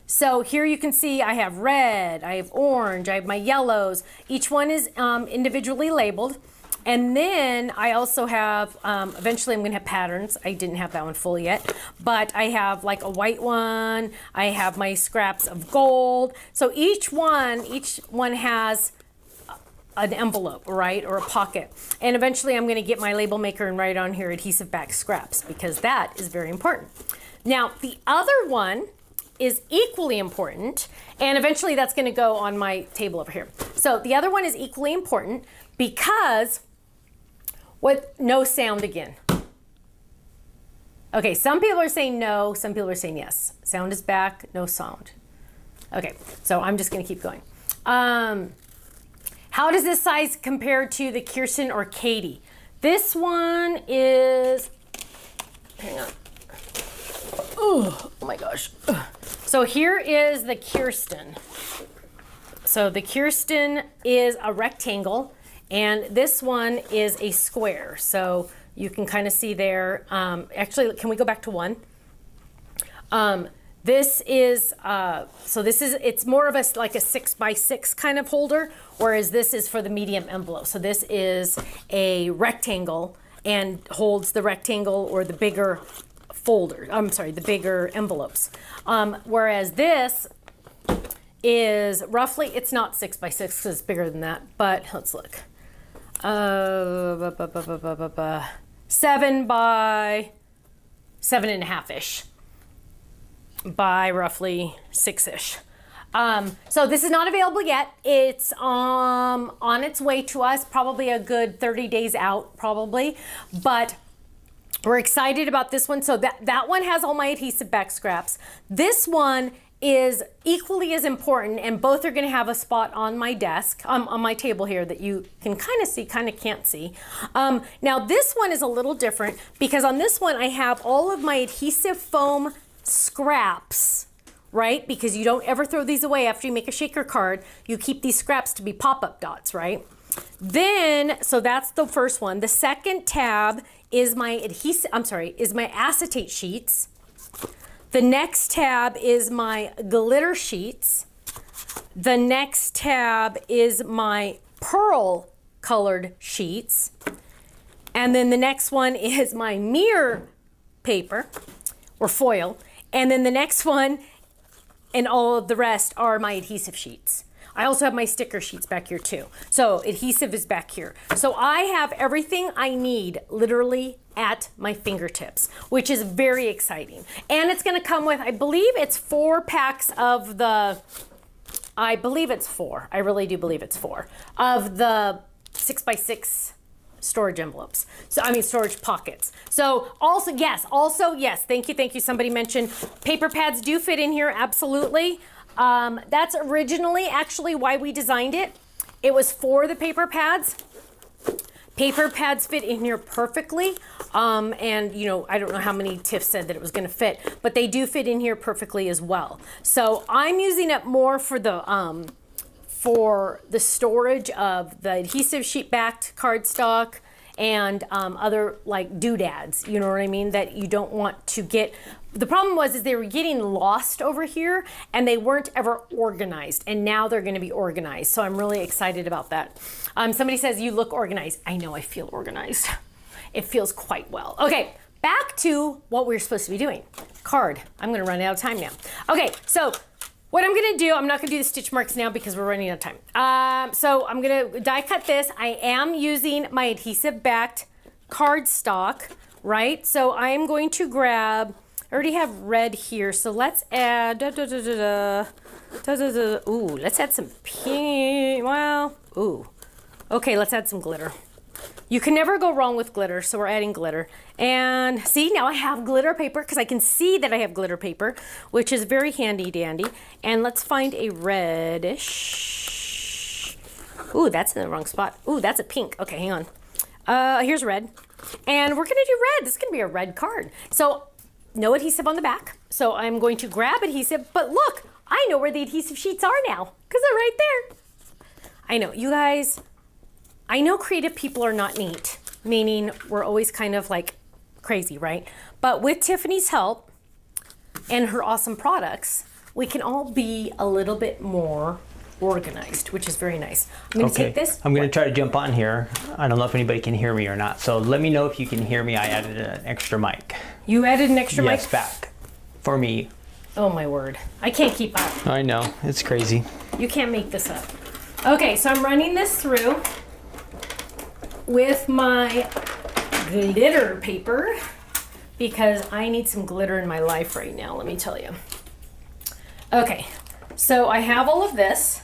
So here you can see I have red, I have orange, I have my yellows. Each one is individually labeled. And then I also have, eventually I'm gonna have patterns. I didn't have that one full yet, but I have like a white one. I have my scraps of gold. So each one has an envelope, right, or a pocket. And eventually I'm gonna get my label maker and write on here adhesive back scraps because that is very important. Now, the other one is equally important, and eventually that's gonna go on my table over here. So the other one is equally important because no sound again. Okay, some people are saying no, some people are saying yes. Sound is back, no sound. Okay, so I'm just gonna keep going. How does this size compare to the Kirsten or Katie? This one is, hang on. Oh my gosh. So here is the Kirsten. So the Kirsten is a rectangle, and this one is a square. So you can kind of see there. Actually, can we go back to 1? This is, it's more of like a 6x6 kind of holder, whereas this is for the medium envelope. So this is a rectangle and holds the rectangle or the bigger folder, the bigger envelopes. Whereas this is roughly, it's not 6x6 because it's bigger than that, but let's look. 7 by 7.5-ish by roughly 6-ish. So this is not available yet. It's on its way to us, probably a good 30 days out, probably. But we're excited about this one. So that one has all my adhesive back scraps. This one is equally as important, and both are going to have a spot on my desk, on my table here that you can kind of see, kind of can't see. Now this one is a little different because on this one I have all of my adhesive foam scraps, right? Because you don't ever throw these away after you make a shaker card. You keep these scraps to be pop-up dots, right? Then, so that's the first one. The second tab is my is my acetate sheets. The next tab is my glitter sheets. The next tab is my pearl colored sheets. And then the next one is my mirror paper or foil. And then the next one and all of the rest are my adhesive sheets. I also have my sticker sheets back here too. So adhesive is back here. So I have everything I need literally at my fingertips, which is very exciting. And it's gonna come with, I believe it's 4 packs of the, I believe it's 4. I really do believe it's 4 of the 6x6 storage envelopes. So, I mean, storage pockets. So also, yes, thank you. Somebody mentioned paper pads do fit in here, absolutely. That's originally actually why we designed it. It was for the paper pads. Paper pads fit in here perfectly. And you know, I don't know how many Tiff said that it was gonna fit, but they do fit in here perfectly as well. So I'm using it more for the storage of the adhesive sheet backed cardstock and other like doodads, you know what I mean, that you don't want to get. The problem is they were getting lost over here and they weren't ever organized, and now they're going to be organized. So I'm really excited about that. Somebody says you look organized. I know, I feel organized. It feels quite well. Okay, back to what we're supposed to be doing. Card. I'm going to run out of time now. Okay, so what I'm going to do, I'm not going to do the stitch marks now because we're running out of time. So I'm going to die cut this. I am using my adhesive backed cardstock, right? So I am going to grab, I already have red here, so let's add, ooh, let's add some pink, well, ooh. Okay, let's add some glitter. You can never go wrong with glitter, so we're adding glitter. And see, now I have glitter paper because I can see that I have glitter paper, which is very handy dandy. And let's find a reddish. Ooh, that's in the wrong spot. Ooh, that's a pink. Okay, hang on. Here's red. And we're gonna do red. This is gonna be a red card. So no adhesive on the back. So I'm going to grab adhesive, but look, I know where the adhesive sheets are now because they're right there. I know, you guys, I know creative people are not neat, meaning we're always kind of like crazy, right? But with Tiffany's help and her awesome products, we can all be a little bit more organized, which is very nice. I'm going to take this. I'm going to try to jump on here. I don't know if anybody can hear me or not. So let me know if you can hear me. I added an extra mic. You added an extra mic? Yes, back. For me. Oh my word. I can't keep up. I know. It's crazy. You can't make this up. Okay, so I'm running this through with my glitter paper because I need some glitter in my life right now, let me tell you. Okay, so I have all of this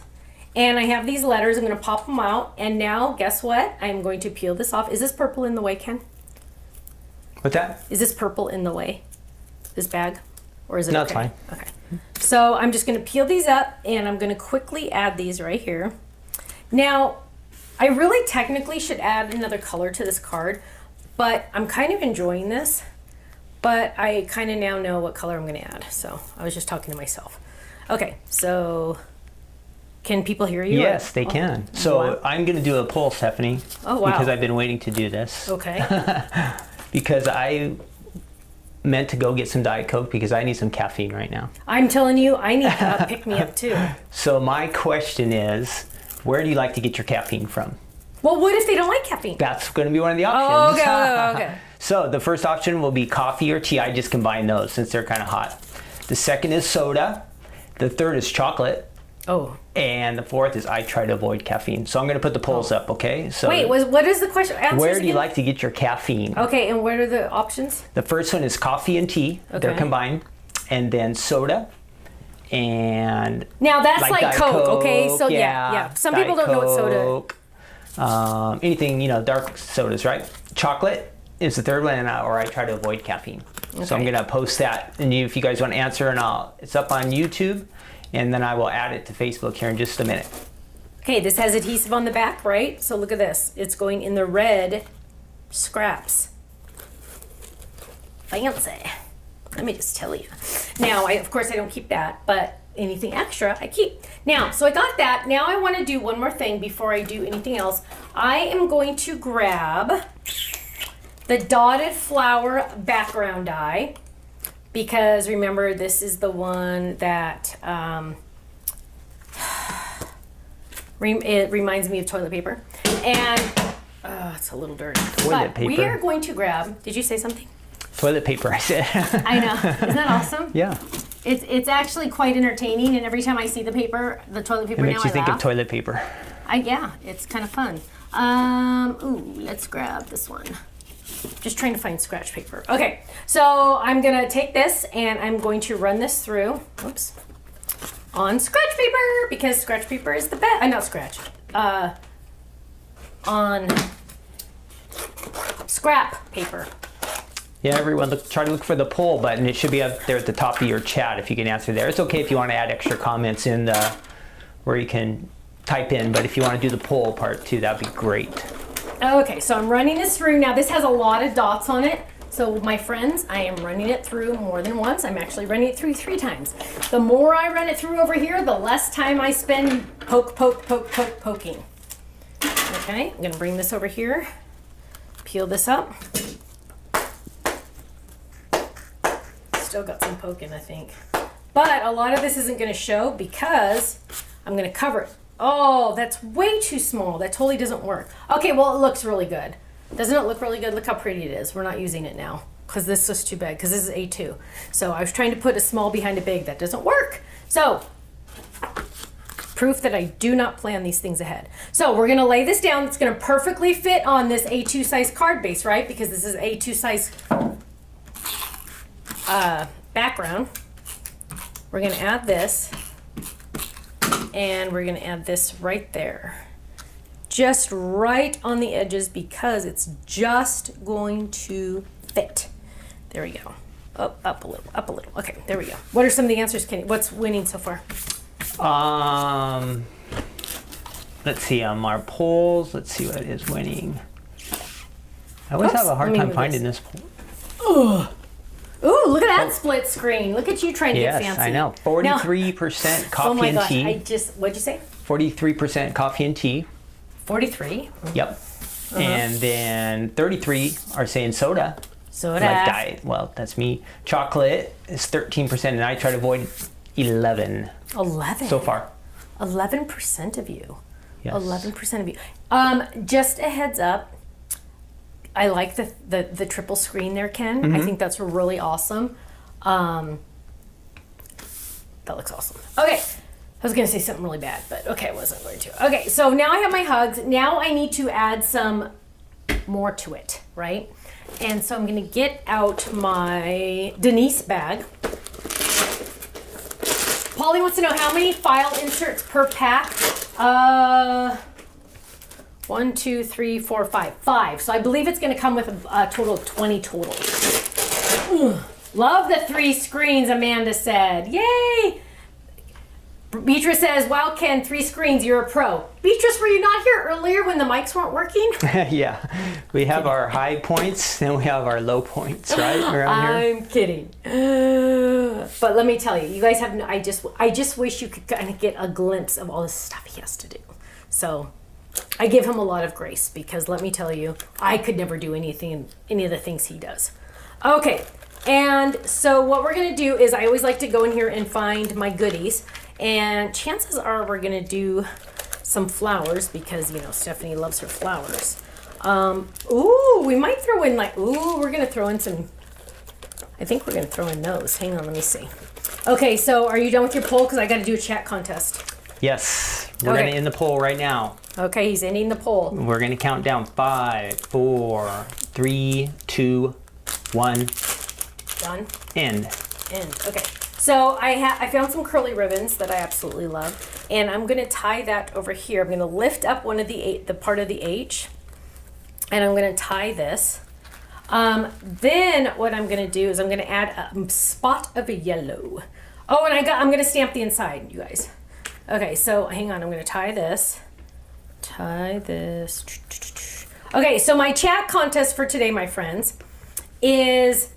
and I have these letters. I'm going to pop them out, and now guess what? I'm going to peel this off. Is this purple in the way, Ken? What's that? Is this purple in the way, this bag? Or is it no, okay? It's fine. Okay. So I'm just going to peel these up and I'm going to quickly add these right here. Now, I really technically should add another color to this card, but I'm kind of enjoying this, but I kind of now know what color I'm going to add. So I was just talking to myself. Okay, so can people hear you? Yes, they can. So wow. I'm going to do a poll, Stephanie. Oh, wow. Because I've been waiting to do this. Okay. Because I meant to go get some Diet Coke because I need some caffeine right now. I'm telling you, I need to pick me up too. So my question is, where do you like to get your caffeine from? Well, what if they don't like caffeine? That's going to be one of the options. Oh, okay. So the first option will be coffee or tea. I just combine those since they're kind of hot. The second is soda. The third is chocolate. Oh. And the fourth is I try to avoid caffeine. So I'm going to put the polls up, okay? So wait, what is the question? Answers where do you again? like to get your caffeine? Okay, and what are the options? The first one is coffee and tea. They're Okay. combined. And then soda. And Now that's like Diet Coke, okay? So yeah. Some Diet people don't know what soda. Coke, anything, dark sodas, right? Chocolate is the third one, or I try to avoid caffeine. So I'm Okay. gonna post that, and if you guys want to answer, it's up on YouTube, and then I will add it to Facebook here in just a minute. Okay, this has adhesive on the back, right? So look at this. It's going in the red scraps. Fancy. Let me just tell you. Now, of course, I don't keep that, but anything extra, I keep. Now, so I got that. Now I want to do one more thing before I do anything else. I am going to grab the dotted flower background die, because remember, this is the one that it reminds me of toilet paper. And it's a little dirty. Toilet but we paper. are going to grab, did you say something? Toilet paper, I said. I know. Isn't that awesome? Yeah. It's actually quite entertaining, and every time I see the paper, the toilet paper, It makes now you think laugh. of toilet paper. Yeah, it's kind of fun. Let's grab this one. Just trying to find scratch paper. Okay, so I'm gonna take this and I'm going to run this through. Oops. On scratch paper, because scratch paper is the best. Not scratch. On scrap paper. Yeah, everyone, try to look for the poll button. It should be up there at the top of your chat if you can answer there. It's okay if you want to add extra comments in where you can type in, but if you want to do the poll part too, that'd be great. Okay, so I'm running this through. Now this has a lot of dots on it. So my friends, I am running it through more than once. I'm actually running it through 3 times. The more I run it through over here, the less time I spend poking. Okay, I'm gonna bring this over here, peel this up. Still got some poking, I think. But a lot of this isn't gonna show because I'm gonna cover it. Oh, that's way too small. That totally doesn't work. Okay, well, it looks really good. Doesn't it look really good? Look how pretty it is. We're not using it now because this is too big, because this is A2. So I was trying to put a small behind a big. That doesn't work. So, proof that I do not plan these things ahead. So we're going to lay this down. It's going to perfectly fit on this A2 size card base, right? Because this is A2 size background. We're going to add this. And we're going to add this right there. Just right on the edges, because it's just going to fit. There we go. Up a little. Okay, there we go. What are some of the answers, Kenny? What's winning so far? Let's see our polls. Let's see what is winning. I always Oops, have a hard let me time move finding this. this poll. Ooh, look at that split screen. Look at you trying to get Yes, fancy. I know. 43% coffee Oh my and gosh, tea. what'd you say? 43% coffee and tea. 43. Yep. And then 33 are saying soda. Soda. Like diet. Well, that's me. Chocolate is 13%, and I try to avoid 11 11. so far. 11% of you. Yes. 11% of you. Just a heads up. I like the triple screen there, Ken. Mm-hmm. I think that's really awesome. That looks awesome. Okay. I was going to say something really bad, but okay, I wasn't going to. Okay, so now I have my hugs. Now I need to add some more to it, right? And so I'm going to get out my Denise bag. Polly wants to know how many file inserts per pack. 1, 2, 3, 4, 5. 5. So I believe it's going to come with a total of 20 total. Ugh. Love the 3 screens, Amanda said. Yay! Beatrice says, wow, Ken, 3 screens, you're a pro. Beatrice, were you not here earlier when the mics weren't working? Yeah. We have our high points and we have our low points, right? Around here. I'm kidding. But let me tell you, you guys have no, I just wish you could kind of get a glimpse of all the stuff he has to do. So I give him a lot of grace, because let me tell you, I could never do any of the things he does. Okay. And so what we're going to do is, I always like to go in here and find my goodies. And chances are we're going to do some flowers, because, Stephanie loves her flowers. Ooh, we might throw in we're going to throw in some, I think we're going to throw in those. Hang on, let me see. Okay, so are you done with your poll? Because I got to do a chat contest. Yes. We're Okay. going to end the poll right now. Okay, he's ending the poll. We're going to count down 5, 4, 3, 2, 1. Done. End. End. Okay. So I found some curly ribbons that I absolutely love, and I'm going to tie that over here. I'm going to lift up one of the part of the H, and I'm going to tie this. Then what I'm going to do is I'm going to add a spot of yellow. Oh, and I'm going to stamp the inside, you guys. Okay, so hang on. I'm going to tie this. Tie this. Okay, so my chat contest for today, my friends, is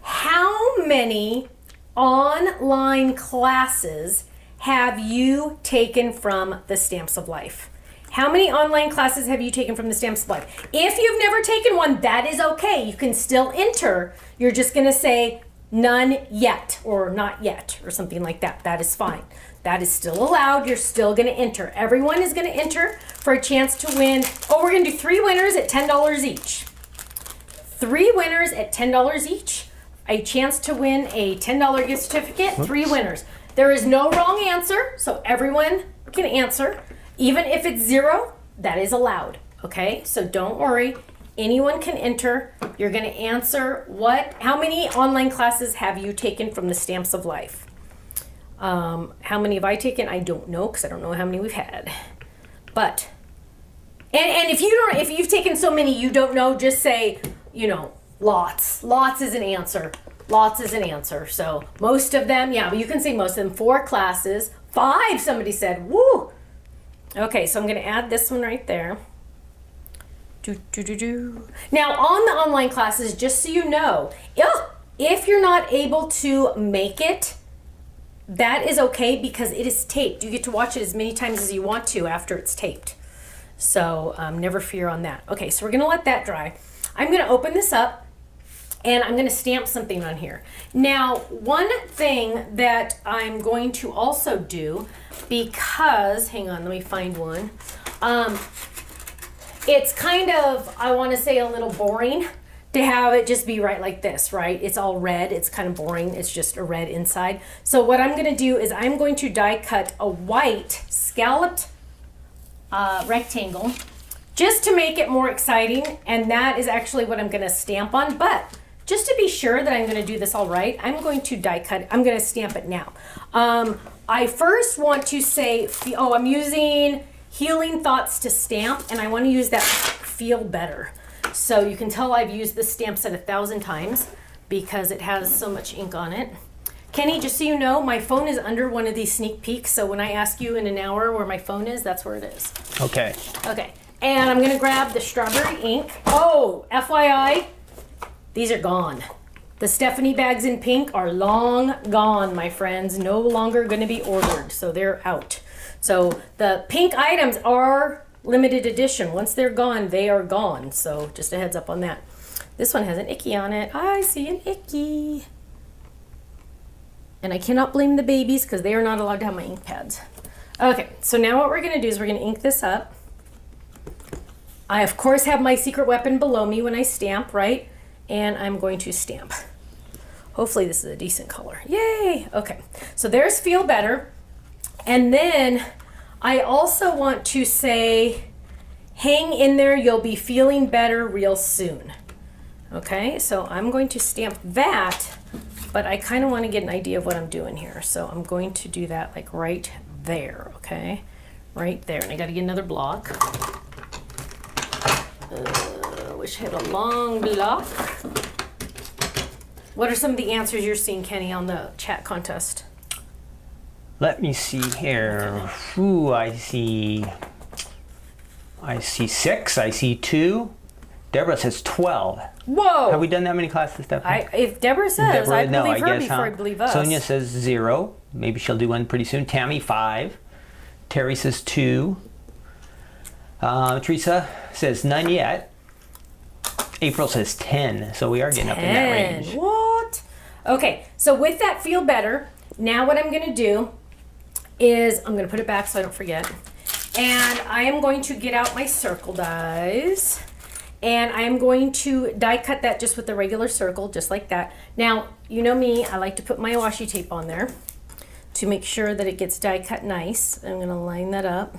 how many online classes have you taken from the Stamps of Life? How many online classes have you taken from the Stamps of Life? If you've never taken one, that is okay. You can still enter. You're just going to say none yet or not yet or something like that. That is fine. That is still allowed. You're still going to enter. Everyone is going to enter for a chance to win. Oh, we're going to do 3 winners at $10 each. 3 winners at $10 each. A chance to win a $10 gift certificate. 3 winners. There is no wrong answer, so everyone can answer. Even if it's 0, that is allowed. Okay, so don't worry. Anyone can enter. You're going to answer how many online classes have you taken from the Stamps of Life? How many have I taken? I don't know, because I don't know how many we've had. But, and if you've taken so many you don't know, just say, lots. Lots is an answer. Lots is an answer. So most of them, yeah, but you can say most of them. 4 classes. 5, somebody said. Woo! Okay, so I'm going to add this one right there. Now, on the online classes, just so you know, if you're not able to make it, that is okay because it is taped. You get to watch it as many times as you want to after it's taped. So never fear on that. Okay, so we're going to let that dry. I'm going to open this up and I'm going to stamp something on here. Now, one thing that I'm going to also do, because, hang on, let me find one. It's kind of, I want to say, a little boring to have it just be right like this, right? It's all red. It's kind of boring. It's just a red inside. So what I'm going to do is I'm going to die cut a white scalloped rectangle just to make it more exciting. And that is actually what I'm going to stamp on. But just to be sure that I'm going to do this all right, I'm going to die cut. I'm going to stamp it now. I first want to say, I'm using Healing Thoughts to stamp, and I want to use that Feel Better. So you can tell I've used this stamp set 1,000 times because it has so much ink on it. Kenny, just so you know, my phone is under one of these sneak peeks, so when I ask you in an hour where my phone is, that's where it is. Okay. Okay, and I'm going to grab the strawberry ink. Oh, FYI, these are gone. The Stephanie bags in pink are long gone, my friends. No longer going to be ordered, so they're out. So the pink items are limited edition. Once they're gone, they are gone. So just a heads up on that. This one has an icky on it. I see an icky. And I cannot blame the babies because they are not allowed to have my ink pads. Okay, so now what we're going to do is we're going to ink this up. I, of course, have my secret weapon below me when I stamp, right? And I'm going to stamp. Hopefully this is a decent color. Yay! Okay, so there's Feel Better. And then I also want to say, hang in there, you'll be feeling better real soon. Okay, so I'm going to stamp that, but I kind of want to get an idea of what I'm doing here. So I'm going to do that like right there, okay? Right there, and I got to get another block. Wish I had a long block. What are some of the answers you're seeing, Kenny, on the chat contest? Let me see here. Ooh, I see 6. I see 2. Deborah says 12. Whoa! Have we done that many classes, Stephanie? If Deborah says, Deborah, I believe her guess, before I believe us. Sonia says 0. Maybe she'll do one pretty soon. Tammy, 5. Terry says 2. Teresa says none yet. April says 10. So we are getting up in that range. What? Okay, so with that Feel Better, now what I'm going to do is I'm going to put it back so I don't forget. And I am going to get out my circle dies. And I am going to die cut that just with the regular circle, just like that. Now, you know me, I like to put my washi tape on there to make sure that it gets die cut nice. I'm gonna line that up.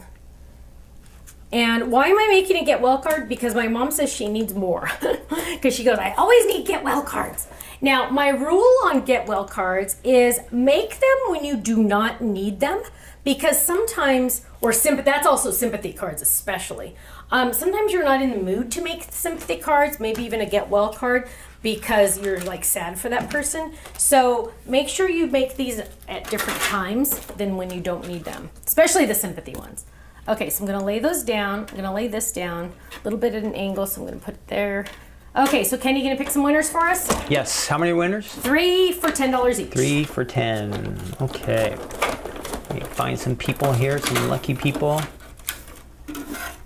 And why am I making a get well card? Because my mom says she needs more. Because she goes, I always need get well cards. Now, my rule on get well cards is make them when you do not need them. Because sometimes, that's also sympathy cards especially. Sometimes you're not in the mood to make sympathy cards, maybe even a get well card, because you're like sad for that person. So make sure you make these at different times than when you don't need them, especially the sympathy ones. Okay, so I'm gonna lay those down. I'm gonna lay this down a little bit at an angle, so I'm gonna put it there. Okay, so Kenny, you gonna pick some winners for us? Yes. How many winners? 3 for $10 each. 3 for 10. Okay. Let me find some people here, some lucky people.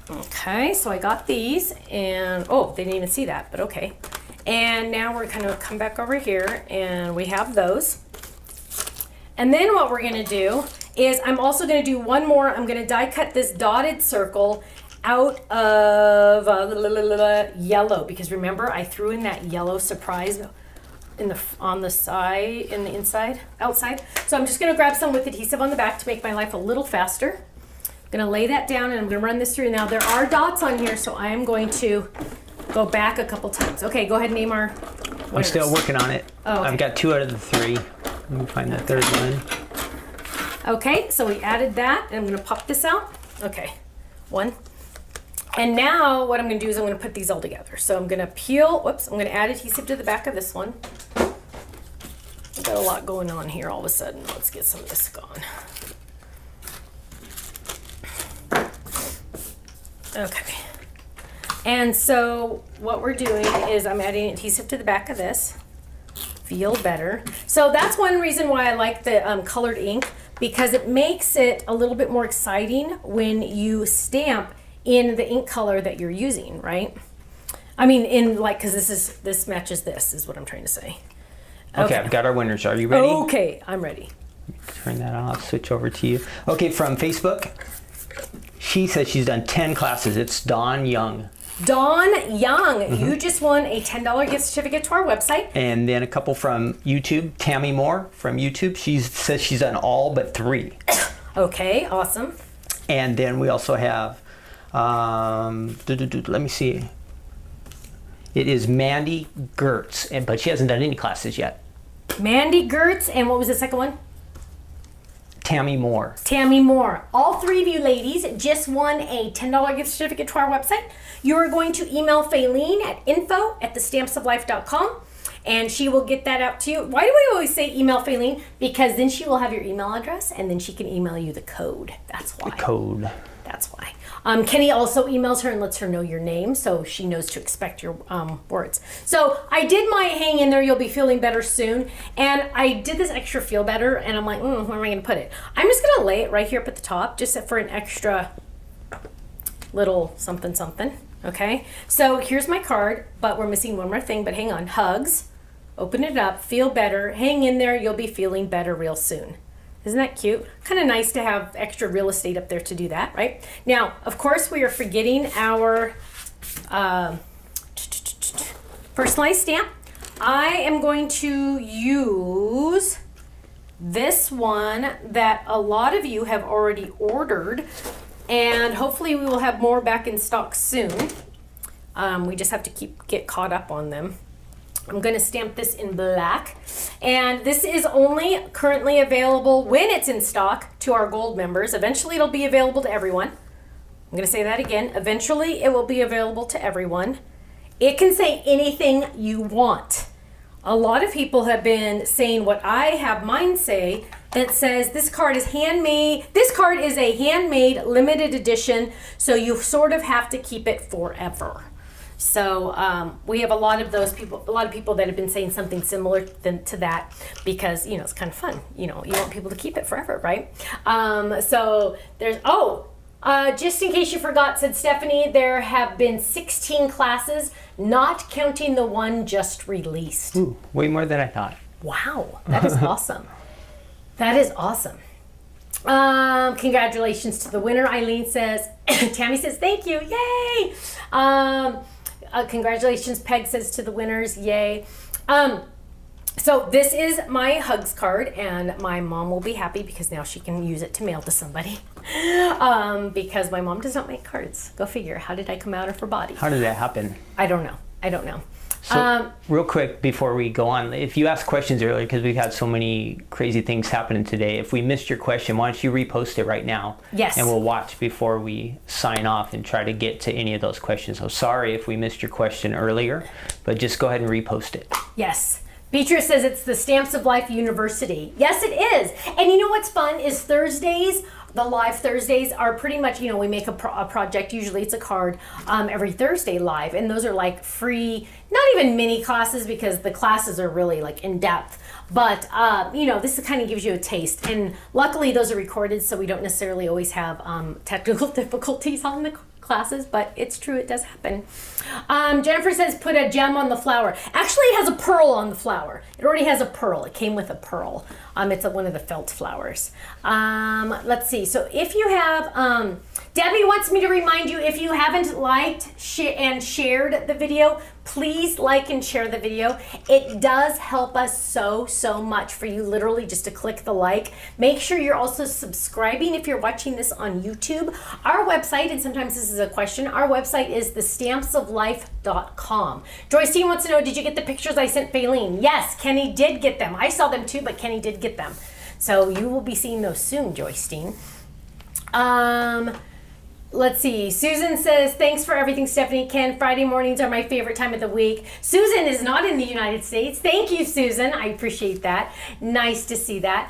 Okay, so I got these, and oh, they didn't even see that, but okay. And now we're gonna come back over here, and we have those. And then what we're gonna do is I'm also gonna do one more. I'm gonna die cut this dotted circle out of yellow, because remember I threw in that yellow surprise on the side, in the outside. So I'm just gonna grab some with adhesive on the back to make my life a little faster. I'm gonna lay that down and I'm gonna run this through. Now there are dots on here, so I am going to go back a couple times. Okay, go ahead and name our winners. I'm still working on it. Oh, okay. I've got 2 out of the 3. Let me find the third one. Okay, so we added that, and I'm gonna pop this out. Okay, 1. And now what I'm gonna do is I'm gonna put these all together. So I'm gonna I'm gonna add adhesive to the back of this one. I've got a lot going on here all of a sudden. Let's get some of this gone. Okay. And so what we're doing is I'm adding adhesive to the back of this. Feel better. So that's one reason why I like the colored ink, because it makes it a little bit more exciting when you stamp in the ink color that you're using, right? I mean, because this matches this, is what I'm trying to say. Okay, I've got our winners. Are you ready? Okay, I'm ready. Turn that off, switch over to you. Okay, from Facebook, she says she's done 10 classes. It's Dawn Young. Dawn Young, you just won a $10 gift certificate to our website. And then a couple from YouTube. Tammy Moore from YouTube. She says she's done all but 3. Okay, awesome. And then we also have, let me see. It is Mandy Gertz, but she hasn't done any classes yet. Mandy Gertz, and what was the second one? Tammy Moore. Tammy Moore. All 3 of you ladies just won a $10 gift certificate to our website. You are going to email Faylene at info@thestampsoflife.com, and she will get that out to you. Why do we always say email Faylene? Because then she will have your email address, and then she can email you the code. That's why. The code. That's why. Kenny also emails her and lets her know your name, so she knows to expect your words. So I did my hang in there, you'll be feeling better soon. And I did this extra feel better, and I'm like, where am I going to put it? I'm just going to lay it right here up at the top, just for an extra little something, something. Okay? So here's my card, but we're missing one more thing, but hang on. Hugs. Open it up. Feel better. Hang in there. You'll be feeling better real soon. Isn't that cute? Kind of nice to have extra real estate up there to do that, right? Now, of course, we are forgetting our personalized stamp. I am going to use this one that a lot of you have already ordered, and hopefully we will have more back in stock soon. We just have to get caught up on them. I'm going to stamp this in black, and this is only currently available when it's in stock to our gold members. Eventually it'll be available to everyone. I'm going to say that again. Eventually it will be available to everyone. It can say anything you want. A lot of people have been saying what I have mine say, that says this card is handmade. This card is a handmade limited edition, so you sort of have to keep it forever. So we have a lot of those people, a lot of people that have been saying something similar to that, because, you know, it's kind of fun. You know, you want people to keep it forever, right? So there's, just in case you forgot, said Stephanie, there have been 16 classes, not counting the one just released. Ooh, way more than I thought. Wow, that is awesome. That is awesome. Congratulations to the winner. Eileen says, Tammy says, thank you, yay. Congratulations, Peg says to the winners, yay. So this is my hugs card, and my mom will be happy because now she can use it to mail to somebody. Because my mom does not make cards. Go figure. How did I come out of her body? How did that happen? I don't know. I don't know. So, real quick before we go on, if you asked questions earlier, because we've had so many crazy things happening today, if we missed your question, why don't you repost it right now? Yes. And we'll watch before we sign off and try to get to any of those questions. So sorry if we missed your question earlier, but just go ahead and repost it. Yes. Beatrice says it's the Stamps of Life University. Yes, it is. And you know what's fun is Thursdays, the live Thursdays are pretty much, you know, we make a project, usually it's a card, every Thursday live. And those are like free, not even mini classes because the classes are really like in depth. But, you know, this kind of gives you a taste. And luckily those are recorded, so we don't necessarily always have technical difficulties on the classes, but it's true, it does happen. Jennifer says put a gem on the flower. Actually, it has a pearl on the flower. It already has a pearl. It came with a pearl. It's one of the felt flowers. Let's see. So if you have, Debbie wants me to remind you, if you haven't liked and shared the video, please like and share the video. It does help us so much for you literally just to click the like. Make sure you're also subscribing if you're watching this on YouTube. Our website, and sometimes this is a question, our website is thestampsoflife.com. Joycine wants to know, did you get the pictures I sent Faylene? Yes, Kenny did get them. I saw them too, but Kenny did get them. So you will be seeing those soon, Joycine. Let's see. Susan says, thanks for everything, Stephanie. Ken, Friday mornings are my favorite time of the week. Susan is not in the United States. Thank you, Susan. I appreciate that. Nice to see that.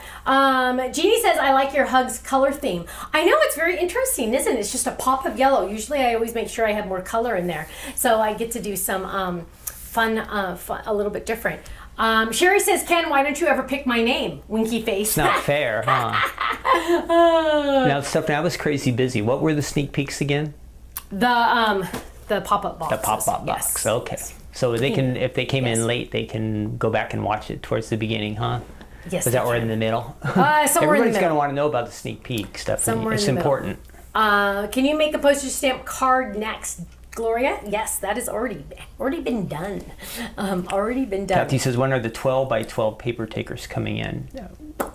Jeannie says, I like your hugs color theme. I know, it's very interesting, isn't it? It's just a pop of yellow. Usually I always make sure I have more color in there. So I get to do some fun, a little bit different. Sherry says, Ken, why don't you ever pick my name? Winky face. It's not fair, huh? Now, Stephanie, I was crazy busy. What were the sneak peeks again? The pop-up box. The pop-up box. Okay. So they can, if they came in late, they can go back and watch it towards the beginning, huh? Yes. Is that right in the middle? Everybody's going to want to know about the sneak peek, Stephanie. Somewhere it's in the important. Can you make a postage stamp card next, Gloria? Yes, that has already been done. Already been done. Kathy says, when are the 12 by 12 paper takers coming in?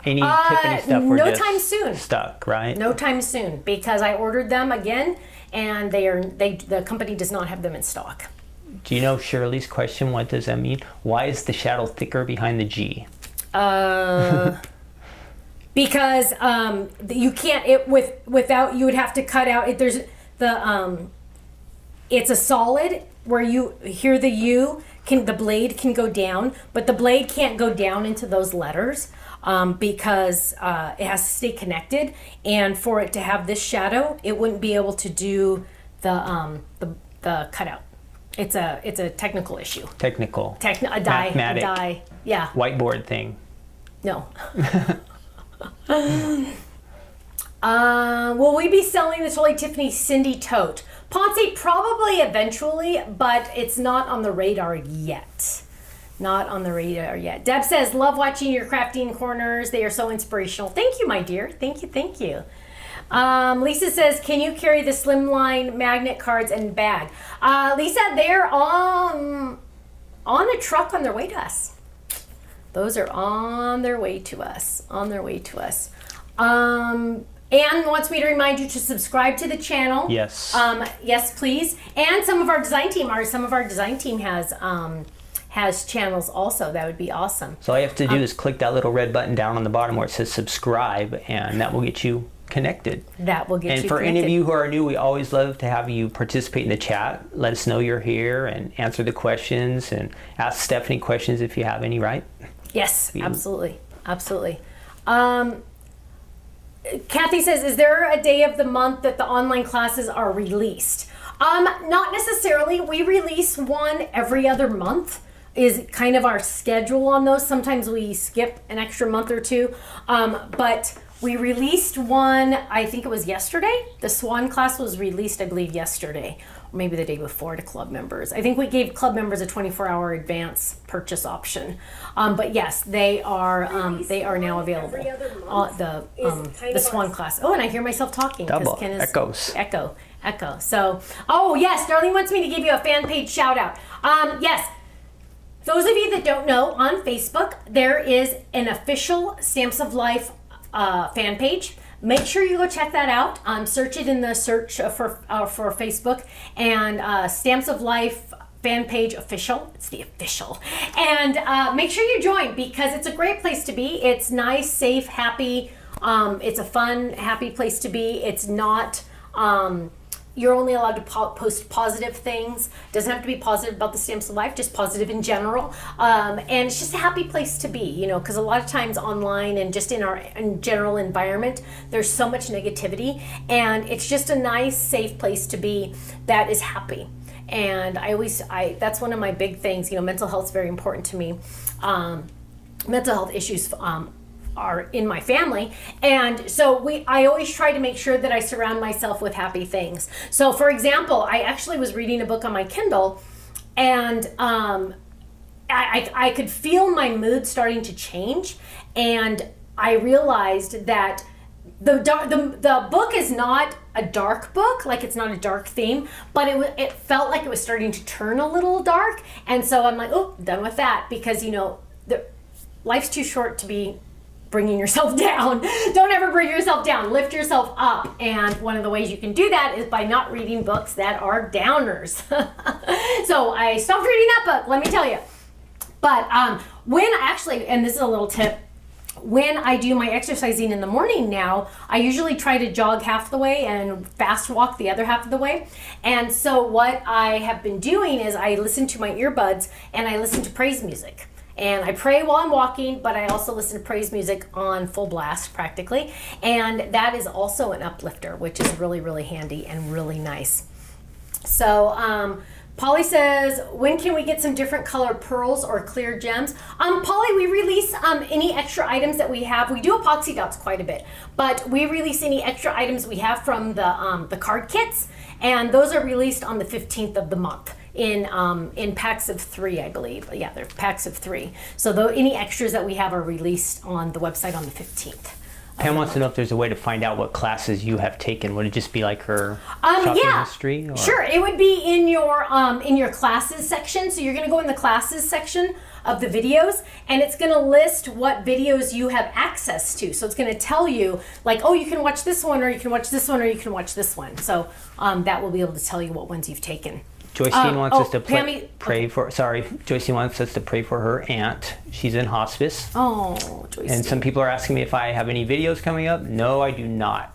Any Tiffany stuff? No time soon. Stuck, right? No time soon, because I ordered them again, and the company does not have them in stock. Do you know Shirley's question? What does that mean? Why is the shadow thicker behind the G? Because you can't without you would have to cut out. There's the it's a solid where you hear the U. The blade can go down, but the blade can't go down into those letters because it has to stay connected. And for it to have this shadow, it wouldn't be able to do the cutout. It's a technical issue. Technical. A die. Mathematic. A die. Yeah. Whiteboard thing. No. Will we be selling the Totally Tiffany Cindy tote? Ponce, probably eventually, but it's not on the radar yet. Not on the radar yet. Deb says, love watching your crafting corners. They are so inspirational. Thank you, my dear. Thank you. Lisa says, can you carry the slimline magnet cards and bag? Lisa, they're on a truck on their way to us. Those are on their way to us. Anne wants me to remind you to subscribe to the channel. Yes. Yes, please. And some of our design team has channels also. That would be awesome. So all you have to do is click that little red button down on the bottom where it says subscribe, and that will get you connected. And for any of you who are new, we always love to have you participate in the chat. Let us know you're here and answer the questions and ask Stephanie questions if you have any, right? Yes, absolutely. Kathy says, is there a day of the month that the online classes are released? Not necessarily. We release one every other month is kind of our schedule on those. Sometimes we skip an extra month or two. But we released one, I think it was yesterday. The Swan class was released, I believe, yesterday. Or maybe the day before to club members. I think we gave club members a 24-hour advance purchase option. But yes, they are now available. The Swan class. Oh, and I hear myself talking. Double. Ken is Echoes. Echo. So, oh yes, Darlene wants me to give you a fan page shout out. Yes. Those of you that don't know, on Facebook, there is an official Stamps of Life fan page. Make sure you go check that out. Search it in the search for Facebook, and Stamps of Life fan page official. It's the official. And make sure you join, because it's a great place to be. It's nice, safe, happy. It's a fun, happy place to be. It's not... you're only allowed to post positive things. Doesn't have to be positive about the Stamps of Life, just positive in general. And it's just a happy place to be, you know, because a lot of times online and just in our general environment, there's so much negativity, and it's just a nice, safe place to be that is happy. And that's one of my big things. You know, mental health is very important to me. Mental health issues are in my family, and so I always try to make sure that I surround myself with happy things. So for example, I actually was reading a book on my Kindle, and I could feel my mood starting to change, and I realized that the book is not a dark book, like it's not a dark theme, but it felt like it was starting to turn a little dark, and so I'm like, oh, done with that, because you know, life's too short to be bringing yourself down. Don't ever bring yourself down. Lift yourself up. And one of the ways you can do that is by not reading books that are downers. So I stopped reading that book, let me tell you. But and this is a little tip, when I do my exercising in the morning now, I usually try to jog half the way and fast walk the other half of the way. And so what I have been doing is I listen to my earbuds and I listen to praise music. And I pray while I'm walking, but I also listen to praise music on full blast practically. And that is also an uplifter, which is really, really handy and really nice. So Polly says, when can we get some different colored pearls or clear gems? Polly, we release any extra items that we have. We do epoxy dots quite a bit, but we release any extra items we have from the card kits, and those are released on the 15th of the month. In packs of 3, I believe. Yeah, they're packs of 3. So any extras that we have are released on the website on the 15th. Pam wants to know if there's a way to find out what classes you have taken. Would it just be like her shopping history? Or? Sure, it would be in your classes section. So you're going to go in the classes section of the videos, and it's going to list what videos you have access to. So it's going to tell you, like, oh, you can watch this one, or you can watch this one, or you can watch this one. So that will be able to tell you what ones you've taken. Joycine wants us to pray for. Sorry, Joycine wants us to pray for her aunt. She's in hospice. Oh, Joycine. And some people are asking me if I have any videos coming up. No, I do not.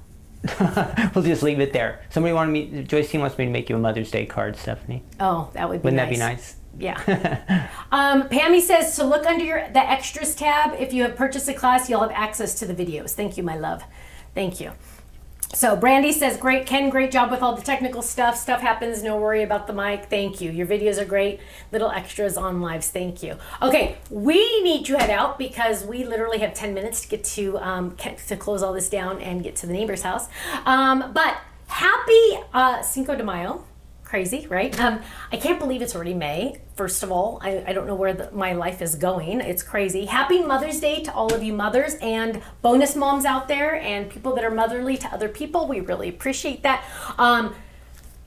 We'll just leave it there. Joycine wants me to make you a Mother's Day card, Stephanie. Oh, that would be Wouldn't nice. that be nice? Yeah. Pammy says to look under the extras tab. If you have purchased a class, you'll have access to the videos. Thank you, my love. Thank you. So Brandy says, great, Ken, great job with all the technical stuff. Stuff happens, no worry about the mic. Thank you. Your videos are great. Little extras on lives. Thank you. Okay, we need to head out because we literally have 10 minutes to get to close all this down and get to the neighbor's house. But happy Cinco de Mayo. Crazy, right? I can't believe it's already May. First of all, I don't know where my life is going. It's crazy. Happy Mother's Day to all of you mothers and bonus moms out there and people that are motherly to other people. We really appreciate that.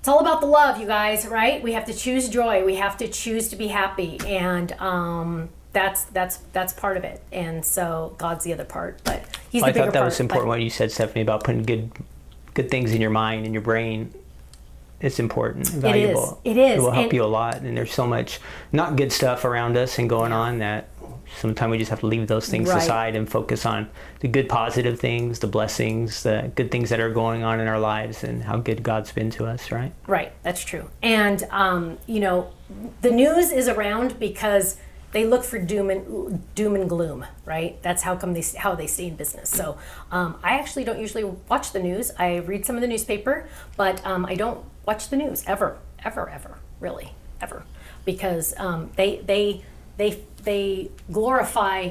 It's all about the love, you guys, right? We have to choose joy. We have to choose to be happy, and that's part of it. And so God's the other part, but He's the bigger part. I thought that was important what you said, Stephanie, about putting good things in your mind and your brain. It's important and valuable. It is. It will help you a lot. And there's so much not good stuff around us and going on that sometimes we just have to leave those things aside and focus on the good positive things, the blessings, the good things that are going on in our lives and how good God's been to us, right? Right. That's true. And, the news is around because they look for doom and gloom, right? That's how they stay in business. So I actually don't usually watch the news. I read some of the newspaper, but I don't watch the news ever, really, ever, because they glorify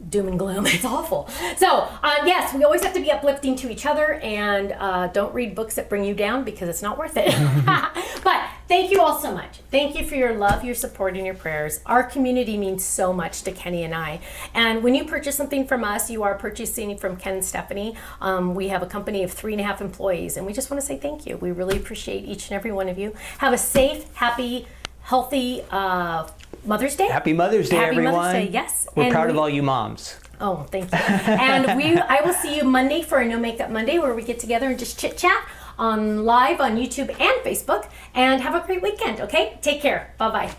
doom and gloom. It's awful. So yes, we always have to be uplifting to each other, and don't read books that bring you down because it's not worth it. But thank you all so much. Thank you for your love, your support, and your prayers. Our community means so much to Kenny and I. And when you purchase something from us, you are purchasing from Ken and Stephanie. We have a company of 3.5 employees, and we just want to say thank you. We really appreciate each and every one of you. Have a safe, happy healthy Mother's Day. Happy Mother's Day, Happy everyone. Mother's Day, yes. We're And proud of all you moms. Oh, thank you. And I will see you Monday for a No Makeup Monday, where we get together and just chit chat live on YouTube and Facebook. And have a great weekend, okay? Take care. Bye-bye.